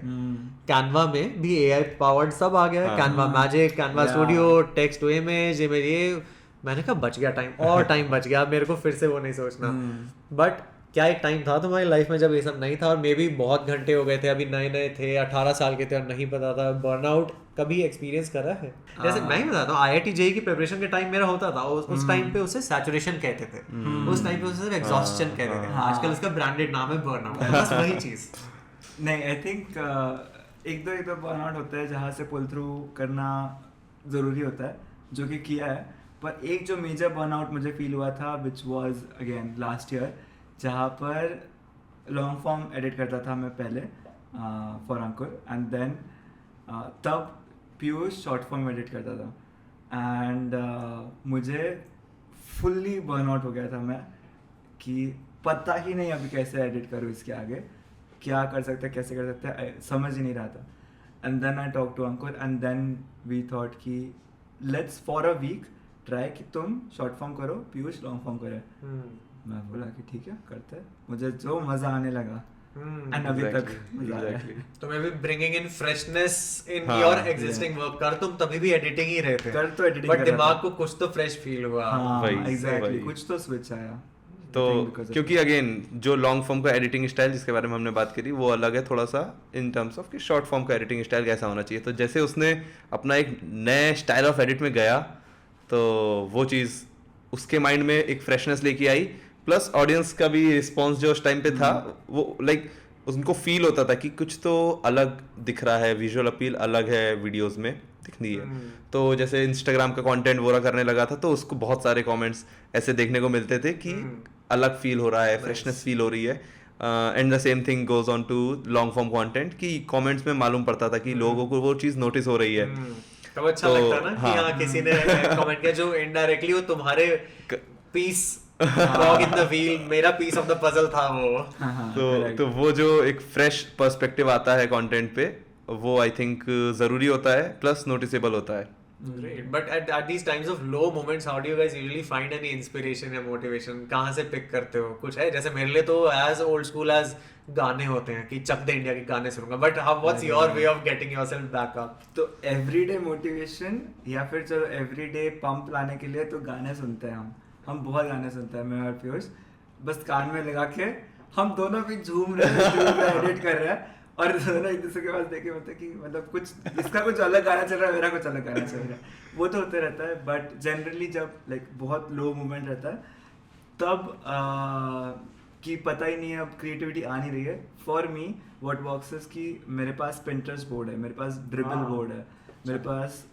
कैनवा में भी एआई पावर्ड सब आ गया है, Canva magic, Canva studio, text to image, ये मैंने कहा बच गया टाइम, और टाइम बच गया, मेरे को फिर से वो नहीं सोचना. बट क्या एक टाइम था तुम्हारी लाइफ में जब ये सब नहीं था, और मे बी बहुत घंटे हो गए थे, अभी नए थे, 18 साल के थे और नहीं पता था? बर्नआउट कभी एक्सपीरियंस करा है? जैसे मैं ही बताता हूँ, IIT JEE की प्रिपरेशन के टाइम मेरा होता था, उस टाइम पे उसे सैचुरेशन कहते थे, उस टाइम पे उसे सिर्फ एग्जॉस्शन कहते थे. आजकल उसका ब्रांडेड नाम है बर्नआउट. बस वही चीज. नहीं, आई थिंक एक दो बर्नआउट होता है जहाँ से पुल थ्रू करना ज़रूरी होता है, जो कि किया है। पर एक जो मेजर बर्नआउट मुझे फील हुआ था which was again last year, जहाँ पर लॉन्ग फॉर्म एडिट करता था मैं पहले फॉर अंकुर, एंड देन तब पीयूष शॉर्ट फॉर्म एडिट करता था, एंड मुझे फुल्ली बर्नआउट हो गया था मैं कि पता ही नहीं अभी कैसे एडिट करूँ, इसके आगे क्या कर सकते हैं, कैसे कर सकते हैं, समझ ही नहीं रहा था। And then I talk to Ankur and then we thought कि let's for a week try कि तुम शॉर्ट फॉर्म करो, पीयूष लॉन्ग फॉर्म करे। मैं बोला कि ठीक है करते हैं, मुझे जो मज़ा आने लगा एंड अभी तक मज़ा आ रहा है। तो मैं भी bringing in freshness in your existing work. कर तुम तभी भी एडिटिंग ही रहे थे, कर तो एडिटिंग बट दिमाग को कुछ तो फ्रेश फील हुआ। हाँ वही, एग्जैक्टली, वही। कुछ तो स्विच आया। तो क्योंकि अगेन जो लॉन्ग फॉर्म का एडिटिंग स्टाइल जिसके बारे में हमने बात करी वो अलग है थोड़ा सा इन टर्म्स ऑफ कि शॉर्ट फॉर्म का एडिटिंग स्टाइल कैसा होना चाहिए। तो जैसे उसने अपना एक नए स्टाइल ऑफ एडिट में गया तो वो चीज़ उसके माइंड में एक फ्रेशनेस लेके आई, प्लस ऑडियंस का भी रिस्पॉन्स जो उस टाइम पे था वो लाइक उनको फील होता था कि कुछ तो अलग दिख रहा है, विजुअल अपील अलग है वीडियोस में दिखनी है। तो जैसे इंस्टाग्राम का कंटेंट वोरा करने लगा था तो उसको बहुत सारे कमेंट्स ऐसे देखने को मिलते थे कि अलग फील हो रहा है, फ्रेशनेस फील हो रही है। And the same thing goes on to long form content कि कमेंट्स में मालूम पड़ता था कि लोगों को वो चीज़ नोटिस हो रही है। तब अच्छा लगता है ना कि हाँ किसी ने कमेंट किया जो इनडायरेक्टली वो तुम्हारे piece cog in the wheel, मेरा पीस ऑफ द पजल था वो। तो वो जो एक फ्रेश पर्सपेक्टिव आता है कंटेंट पे वो आई थिंक जरूरी होता है, प्लस नोटिसेबल होता है। Great. But at these times of low moments, how do you guys usually find any inspiration या motivation? कहाँ से pick करते हो? कुछ है? जैसे मेरे लिए तो as old school as गाने होते हैं कि चक दे इंडिया के गाने सुनूंगा। But how what's your way of getting yourself back up? तो एवरीडे मोटिवेशन या फिर चलो एवरीडे पंप लाने के लिए तो गाने सुनते हैं हम बहुत गाने सुनते हैं मैं और पीयूष, बस कान में लगा के हम दोनों भी झूम रहे हैं, एडिट कर रहे हैं और दोनों एक दूसरे के पास देखे मतलब कि मतलब कुछ इसका कुछ अलग गाना चल रहा है, मेरा कुछ अलग गाना चल रहा है, वो तो होते रहता है। बट जनरली जब लाइक बहुत लो मोमेंट रहता है तब कि पता ही नहीं है अब क्रिएटिविटी आ नहीं रही है। For me what works is कि मेरे पास पिंटरेस्ट बोर्ड है, मेरे पास ड्रिबल बोर्ड है, मेरे पास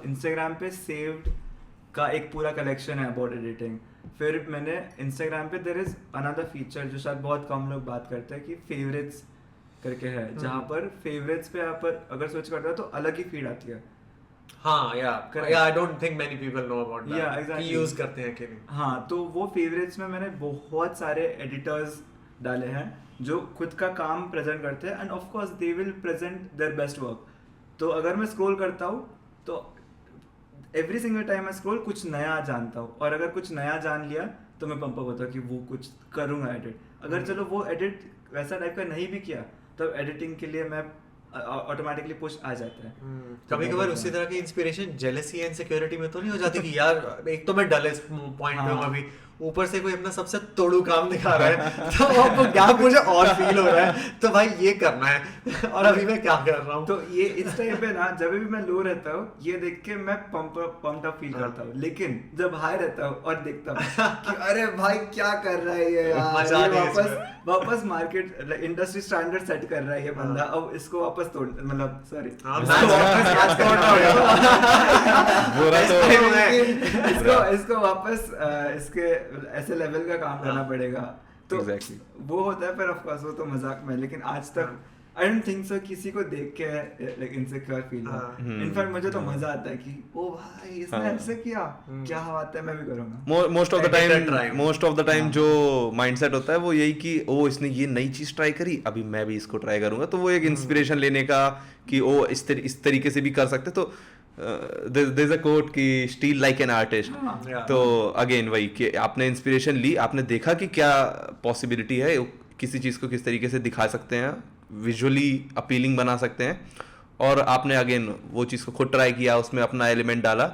इंस्टाग्राम पे सेव्ड का एक पूरा कलेक्शन है अबाउट एडिटिंग। फिर मैंने इंस्टाग्राम पे देयर इज अनदर फीचर जो शायद बहुत कम लोग बात करते हैं कि फेवरेट्स करके है, जहाँ पर फेवरेट्स पे आप अगर सर्च करते हो तो अलग ही फीड आती है। हाँ या आई don't think many people know about that, Yeah, exactly. कि यूज करते हैं कि नहीं। हाँ, तो वो फेवरेट्स में मैंने बहुत सारे एडिटर्स डाले हैं जो खुद का काम प्रेजेंट करते हैं end of course they will present their best work. तो अगर मैं स्क्रॉल करता हूँ तो एवरी सिंगल टाइम मैं स्क्रॉल कुछ नया जानता हूँ, और अगर कुछ नया जान लिया तो मैं पंप अप होता हूँ कि वो कुछ करूँगा एडिट। अगर चलो वो एडिट वैसा टाइप का नहीं भी किया तब एडिटिंग के लिए मैं ऑटोमेटिकली पुश आ जाता है। कभी कभार उसी तरह की इंस्पिरेशन जेलसी एंड सिक्योरिटी में तो नहीं हो जाती कि यार एक तो मैं डलेस्ट पॉइंट पे हूँ अभी, ऊपर से कोई अपना सबसे तोड़ू काम दिखा रहा है तो अब गैप मुझे और फील हो रहा है तो भाई ये करना है और अभी मैं क्या कर रहा हूँ। तो ये इस टाइम पे ना जब भी मैं लो रहता हूँ ये देख के मैं पंप अप फील करता हूँ, लेकिन जब हाई रहता हूँ और देखता हूँ कि अरे भाई क्या कर रहा है ये यार, ये वापस मार्केट इंडस्ट्री स्टैंडर्ड सेट कर रहा है ये बंदा, अब इसको वापस तोड़ मतलब सॉरी इसको वापस इसके ऐसे लेवल का काम करना पड़ेगा। तो Exactly. वो होता है, पर ऑफ कोर्स वो तो मजाक में, लेकिन आज तक आई डोंट थिंक सो किसी को देख के लाइक इनसिक्योर फील हो। इनफैक्ट मुझे तो मजा आता है कि ओ भाई इसने ऐसे किया, क्या बात है, मैं भी करूंगा। मोस्ट ऑफ द टाइम जो माइंडसेट होता है वो यही कि ओ इसने ये नई चीज ट्राई करी, अभी मैं भी इसको ट्राई करूंगा। तो वो एक इंस्पिरेशन लेने का कि ओ इस तरीके से भी कर सकते। तो देयर इज अ कोट कि स्टील लाइक एन आर्टिस्ट। तो अगेन वही कि आपने इंस्पिरेशन ली, आपने देखा कि क्या पॉसिबिलिटी है, किसी चीज़ को किस तरीके से दिखा सकते हैं, विजुअली अपीलिंग बना सकते हैं, और आपने अगेन वो चीज़ को खुद ट्राई किया, उसमें अपना एलिमेंट डाला।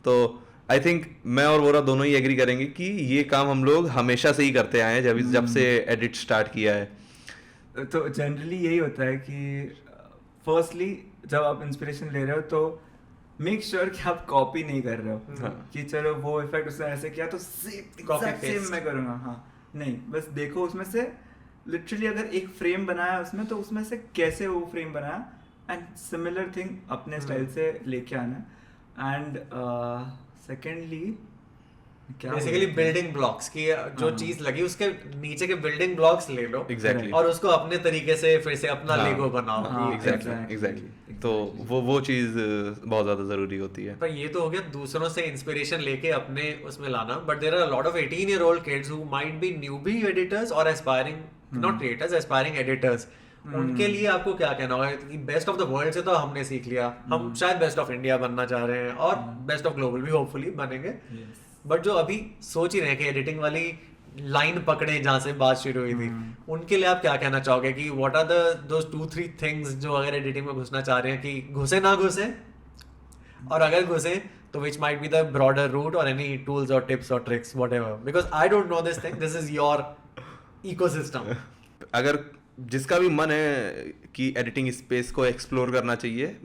तो आई थिंक मैं और वोरा दोनों ही एग्री करेंगे कि ये काम हम लोग हमेशा से ही करते आए हैं जब से एडिट स्टार्ट किया है। तो जनरली यही होता है कि फर्स्टली जब आप इंस्पिरेशन ले रहे हो तो मेक श्योर कि आप कॉपी नहीं कर रहे हो कि चलो वो इफेक्ट उसने ऐसे किया तो सेम मैं करूँगा। हाँ नहीं, बस देखो उसमें से लिटरली अगर एक फ्रेम बनाया उसमें तो उसमें से कैसे वो फ्रेम बनाया एंड सिमिलर थिंग अपने स्टाइल से लेके आना and secondly basically building blocks की जो चीज लगी उसके नीचे के बिल्डिंग ब्लॉक्स ले लो Exactly. और उसको अपने तरीके से फिर से अपना लेगो बनाओ। एग्जैक्टली तो वो चीज बहुत ज्यादा जरूरी होती है। पर ये तो हो गया दूसरों से इंस्पिरेशन लेके अपने उसमें लाना, but there are a lot of 18-year-old kids who might be newbie editors or aspiring not creators, aspiring editors. उनके लिए आपको क्या कहना होगा कि बेस्ट ऑफ द वर्ल्ड से तो हमने सीख लिया, हम शायद बेस्ट ऑफ इंडिया बनना चाह रहे हैं और बेस्ट ऑफ ग्लोबल भी होपफुली बनेंगे, बट जो अभी सोच ही रहे हैं कि एडिटिंग वाली लाइन पकड़े जहाँ से बात शुरू हुई थी, उनके लिए आप क्या कहना चाहोगे कि व्हाट आर दोस 2-3 थिंग्स जो अगर एडिटिंग में घुसना चाह रहे हैं कि घुसे ना घुसे, और अगर घुसे तो which might be the broader route or any tools or tips or tricks whatever, because I don't know this thing, this is your ecosystem. अगर जिसका भी मन है कि एडिटिंग स्पेस को एक्सप्लोर करना चाहिए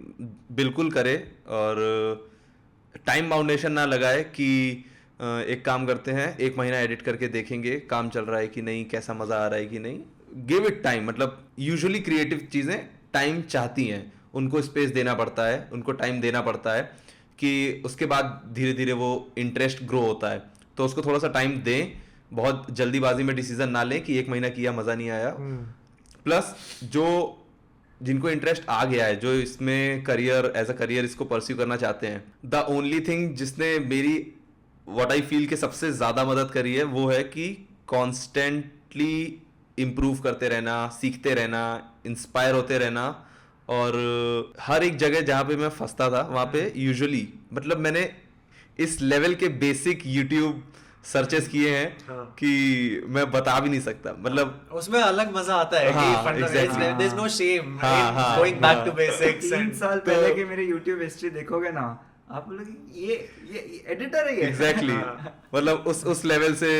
बिल्कुल करे, और टाइम बाउंडेशन ना लगाए कि एक काम करते हैं 1 महीना एडिट करके देखेंगे काम चल रहा है कि नहीं, कैसा मज़ा आ रहा है कि नहीं। गिव इट टाइम, मतलब यूजुअली क्रिएटिव चीज़ें टाइम चाहती हैं, उनको स्पेस देना पड़ता है, उनको टाइम देना पड़ता है कि उसके बाद धीरे धीरे वो इंटरेस्ट ग्रो होता है। तो उसको थोड़ा सा टाइम दें, बहुत जल्दीबाजी में डिसीजन ना लें कि 1 महीना किया मज़ा नहीं आया। प्लस जिनको इंटरेस्ट आ गया है, जो इसमें करियर एज अ करियर इसको परस्यू करना चाहते हैं, द ओनली थिंग जिसने मेरी व्हाट आई फील के सबसे ज़्यादा मदद करी है वो है कि कॉन्स्टेंटली इम्प्रूव करते रहना, सीखते रहना, इंस्पायर होते रहना। और हर एक जगह जहाँ पे मैं फंसता था वहाँ पे यूजुअली मतलब मैंने इस लेवल के बेसिक यूट्यूब सर्चेस किए हैं कि मैं बता भी नहीं सकता, मतलब उसमें अलग मजा आता है कि there is no shame going back to basics. 3 साल पहले की मेरी YouTube हिस्ट्री देखोगे ना आप बोलोगे ये एडिटर है ये। एग्जैक्टली मतलब उस लेवल से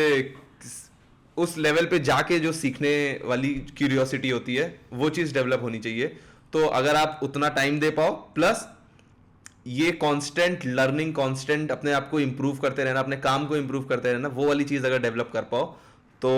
उस लेवल पे जाके जो सीखने वाली क्यूरियोसिटी होती है वो चीज़ डेवलप होनी चाहिए। तो अगर आप उतना टाइम दे पाओ, प्लस ये कांस्टेंट लर्निंग, कांस्टेंट अपने आप को इम्प्रूव करते रहना, अपने काम को इम्प्रूव करते रहना, वो वाली चीज़ अगर डेवलप कर पाओ तो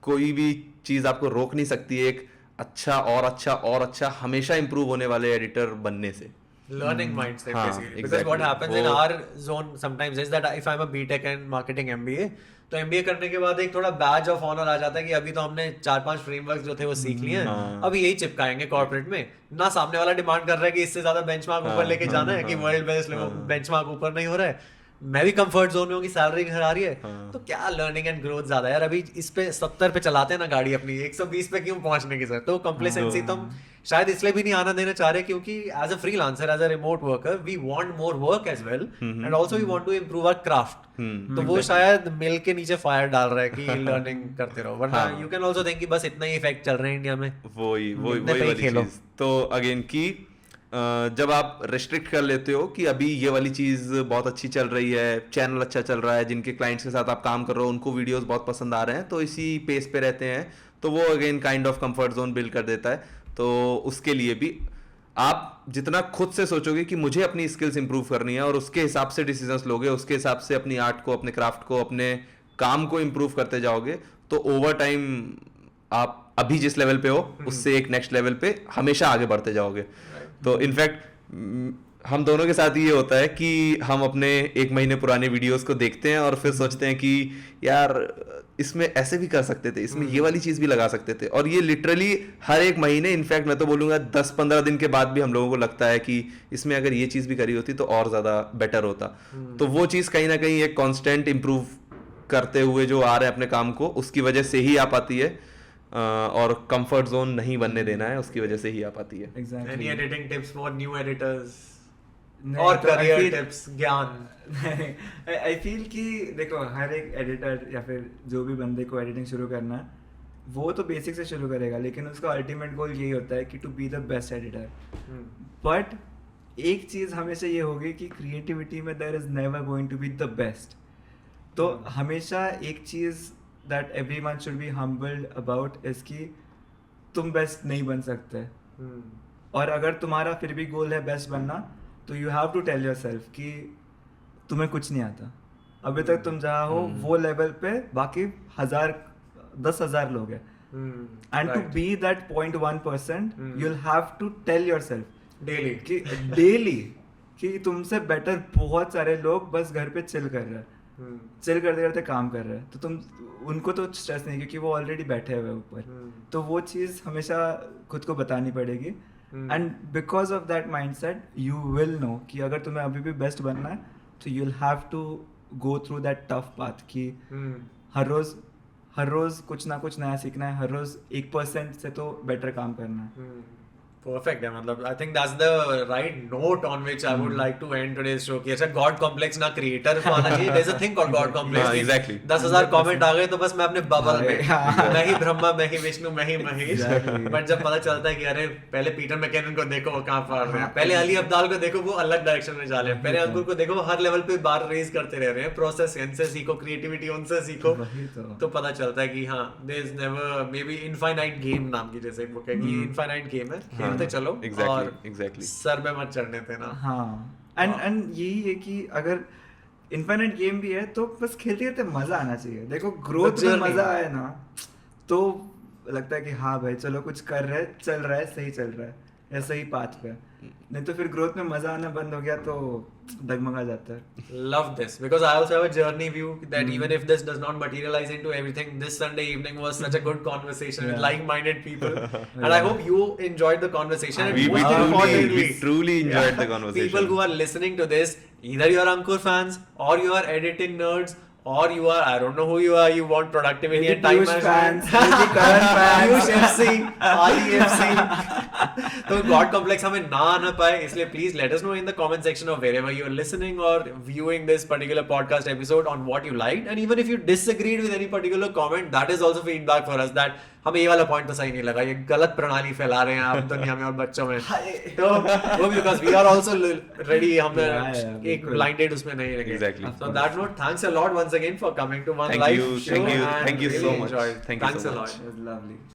कोई भी चीज़ आपको रोक नहीं सकती है एक अच्छा और अच्छा और अच्छा हमेशा इम्प्रूव होने वाले एडिटर बनने से। Learning mindset basically, because what happens in our zone sometimes is that if I'm a BTech and marketing MBA, तो MBA करने के बाद एक थोड़ा बैज ऑफ ऑनर आ जाता है कि अभी तो हमने 4-5 फ्रेमवर्क्स जो थे वो सीख लिए हैं, अभी यही चिपकाएंगे कॉर्पोरेट में ना। सामने वाला डिमांड कर रहा है कि इससे ज्यादा बेंचमार्क ऊपर लेके जाना है कि वर्ल्ड बेस्ट बेंचमार्क ऊपर नहीं हो रहा है, मैं भी कंफर्ट जोन में हूँ कि सैलरी घर आ रही है, तो क्या लर्निंग एंड ग्रोथ ज्यादा है यार। अभी इस पे 70 पे चलाते हैं ना गाड़ी अपनी, 120 पे क्यों पहुंचने की जरूरत। तो कंप्लेसेंसी तो हम शायद इसलिए भी नहीं आना देना चाह रहे क्योंकि as a freelancer, as a remote worker, we want more work as well and also we want to improve our craft. तो वो शायद मिल के नीचे फायर डाल रहा है कि लर्निंग करते रहो, वरना यू कैन आल्सो थिंक कि बस इतना ही इफेक्ट चल रहे हैं इंडिया में, वही वाली चीज। तो अगेन की जब आप रिस्ट्रिक्ट कर लेते हो कि अभी ये वाली चीज़ बहुत अच्छी चल रही है, चैनल अच्छा चल रहा है, जिनके क्लाइंट्स के साथ आप काम कर रहे हो उनको वीडियोस बहुत पसंद आ रहे हैं, तो इसी पेस पे रहते हैं, तो वो again kind of comfort zone build कर देता है। तो उसके लिए भी आप जितना खुद से सोचोगे कि मुझे अपनी स्किल्स इंप्रूव करनी है और उसके हिसाब से डिसीजंस लोगे, उसके हिसाब से अपनी आर्ट को, अपने क्राफ्ट को, अपने काम को इंप्रूव करते जाओगे, तो ओवर टाइम आप अभी जिस लेवल पे हो उससे एक नेक्स्ट लेवल पे हमेशा आगे बढ़ते जाओगे। तो इनफैक्ट हम दोनों के साथ ये होता है कि हम अपने 1 महीने पुराने वीडियोस को देखते हैं और फिर सोचते हैं कि यार इसमें ऐसे भी कर सकते थे, इसमें ये वाली चीज़ भी लगा सकते थे, और ये लिटरली हर 1 महीने, इनफैक्ट मैं तो बोलूँगा 10-15 दिन के बाद भी हम लोगों को लगता है कि इसमें अगर ये चीज़ भी करी होती तो और ज़्यादा बेटर होता। तो वो चीज़ कहीं ना कहीं एक कॉन्स्टेंट इम्प्रूव करते हुए जो आ रहे हैं अपने काम को, उसकी वजह से ही आ पाती है, और कंफर्ट जोन नहीं बनने देना है, उसकी वजह से ही आ पाती है। Exactly. Any editing tips for new editors नहीं, और तो career I feel- tips, ज्ञान? आई फील कि देखो हर एक एडिटर या फिर जो भी बंदे को एडिटिंग शुरू करना है वो तो बेसिक से शुरू करेगा, लेकिन उसका अल्टीमेट गोल यही होता है कि to be the best editor. But एक चीज़ हमेशा ये होगी कि क्रिएटिविटी में there is never going to be the best. तो हमेशा एक चीज़ that everyone should be humbled about is कि तुम बेस्ट नहीं बन सकते, और अगर तुम्हारा फिर भी गोल है बेस्ट बनना, तो you have to tell yourself कि तुम्हें कुछ नहीं आता, अभी तक तुम जहाँ हो वो लेवल पे बाकी 10,000 लोग हैं, And to be that 0.1%, you'll have to tell yourself daily कि डेली कि तुमसे बेटर बहुत सारे लोग बस घर पे चिल कर रहे हैं, चिल करते करते काम कर रहे हैं, तो तुम उनको तो स्ट्रेस नहीं क्योंकि वो ऑलरेडी बैठे हुए हैं ऊपर, तो वो चीज़ हमेशा खुद को बतानी पड़ेगी. And because of that mindset you will know कि अगर तुम्हें अभी भी बेस्ट बनना है तो you will have to go through that tough path कि हर रोज कुछ ना कुछ नया सीखना है, हर रोज 1% से तो बेटर काम करना है. परफेक्ट है. मतलब I think that's the right note on which I would like to end today's show. कि अच्छा गॉड कॉम्प्लेक्स ना क्रिएटर को आना चाहिए. There is a thing called god complex. Exactly 10,000 comment आ गए तो बस मैं अपने बबल में मैं ही ब्रह्मा, मैं ही विष्णु, मैं ही महेश. बट जब पता चलता है कि अरे पहले पीटर मैकेनन को देखो वो कहां पढ़ रहे हैं, पहले अली अब्दाल को देखो वो अलग डायरेक्शन में जा रहे हैं, पहले अंकुर को देखो वो हर लेवल पे बार रेज करते रह रहे हैं. प्रोसेस इनसे सीखो, क्रिएटिविटी उनसे सीखो, तो पता चलता है कि हाँ there is never maybe infinite game नाम की जैसे वो कहेगी इनफाइनाइट गेम है, खेलते चलो और सर पे मत चढ़ने देना. हाँ एंड यही है कि अगर इनफाइनाइट गेम भी है तो बस खेलते खेलते मजा आना चाहिए. देखो ग्रोथ में मजा आए ना तो लगता है कि हाँ भाई चलो कुछ कर रहे, चल रहा है, सही चल रहा है या सही पाथ पे. नहीं तो फिर ग्रोथ में मजा आना बंद हो गया तो डगमगा जाता है. Love this because I also have a journey view that even if this does not materialize into everything, this Sunday evening was such a good conversation with like-minded people, and I hope you enjoyed the conversation. And most importantly, we truly enjoyed the conversation. People who are listening to this, either you are Ankur fans or you are editing nerds. Or you are, I don't know who you are, you want productivity and time management. Piyush FC, Ali FC. तो God complex हमें ना आना पाए, इसलिए please let us know in the comment section of wherever you are listening or viewing this particular podcast episode on what you liked, and even if you disagreed with any particular comment, that is also feedback for us that हमें ये वाला point तो सही नहीं लगा, ये गलत प्रणाली फैला रहे हैं आप दुनिया में और बच्चों में. तो वो because we are also ready, हम एक blinded उसमें नहीं रहेंगे. Exactly. So on that note, thanks a lot once again for coming to One Life Show. Thank you so much. Thanks a lot. It was lovely.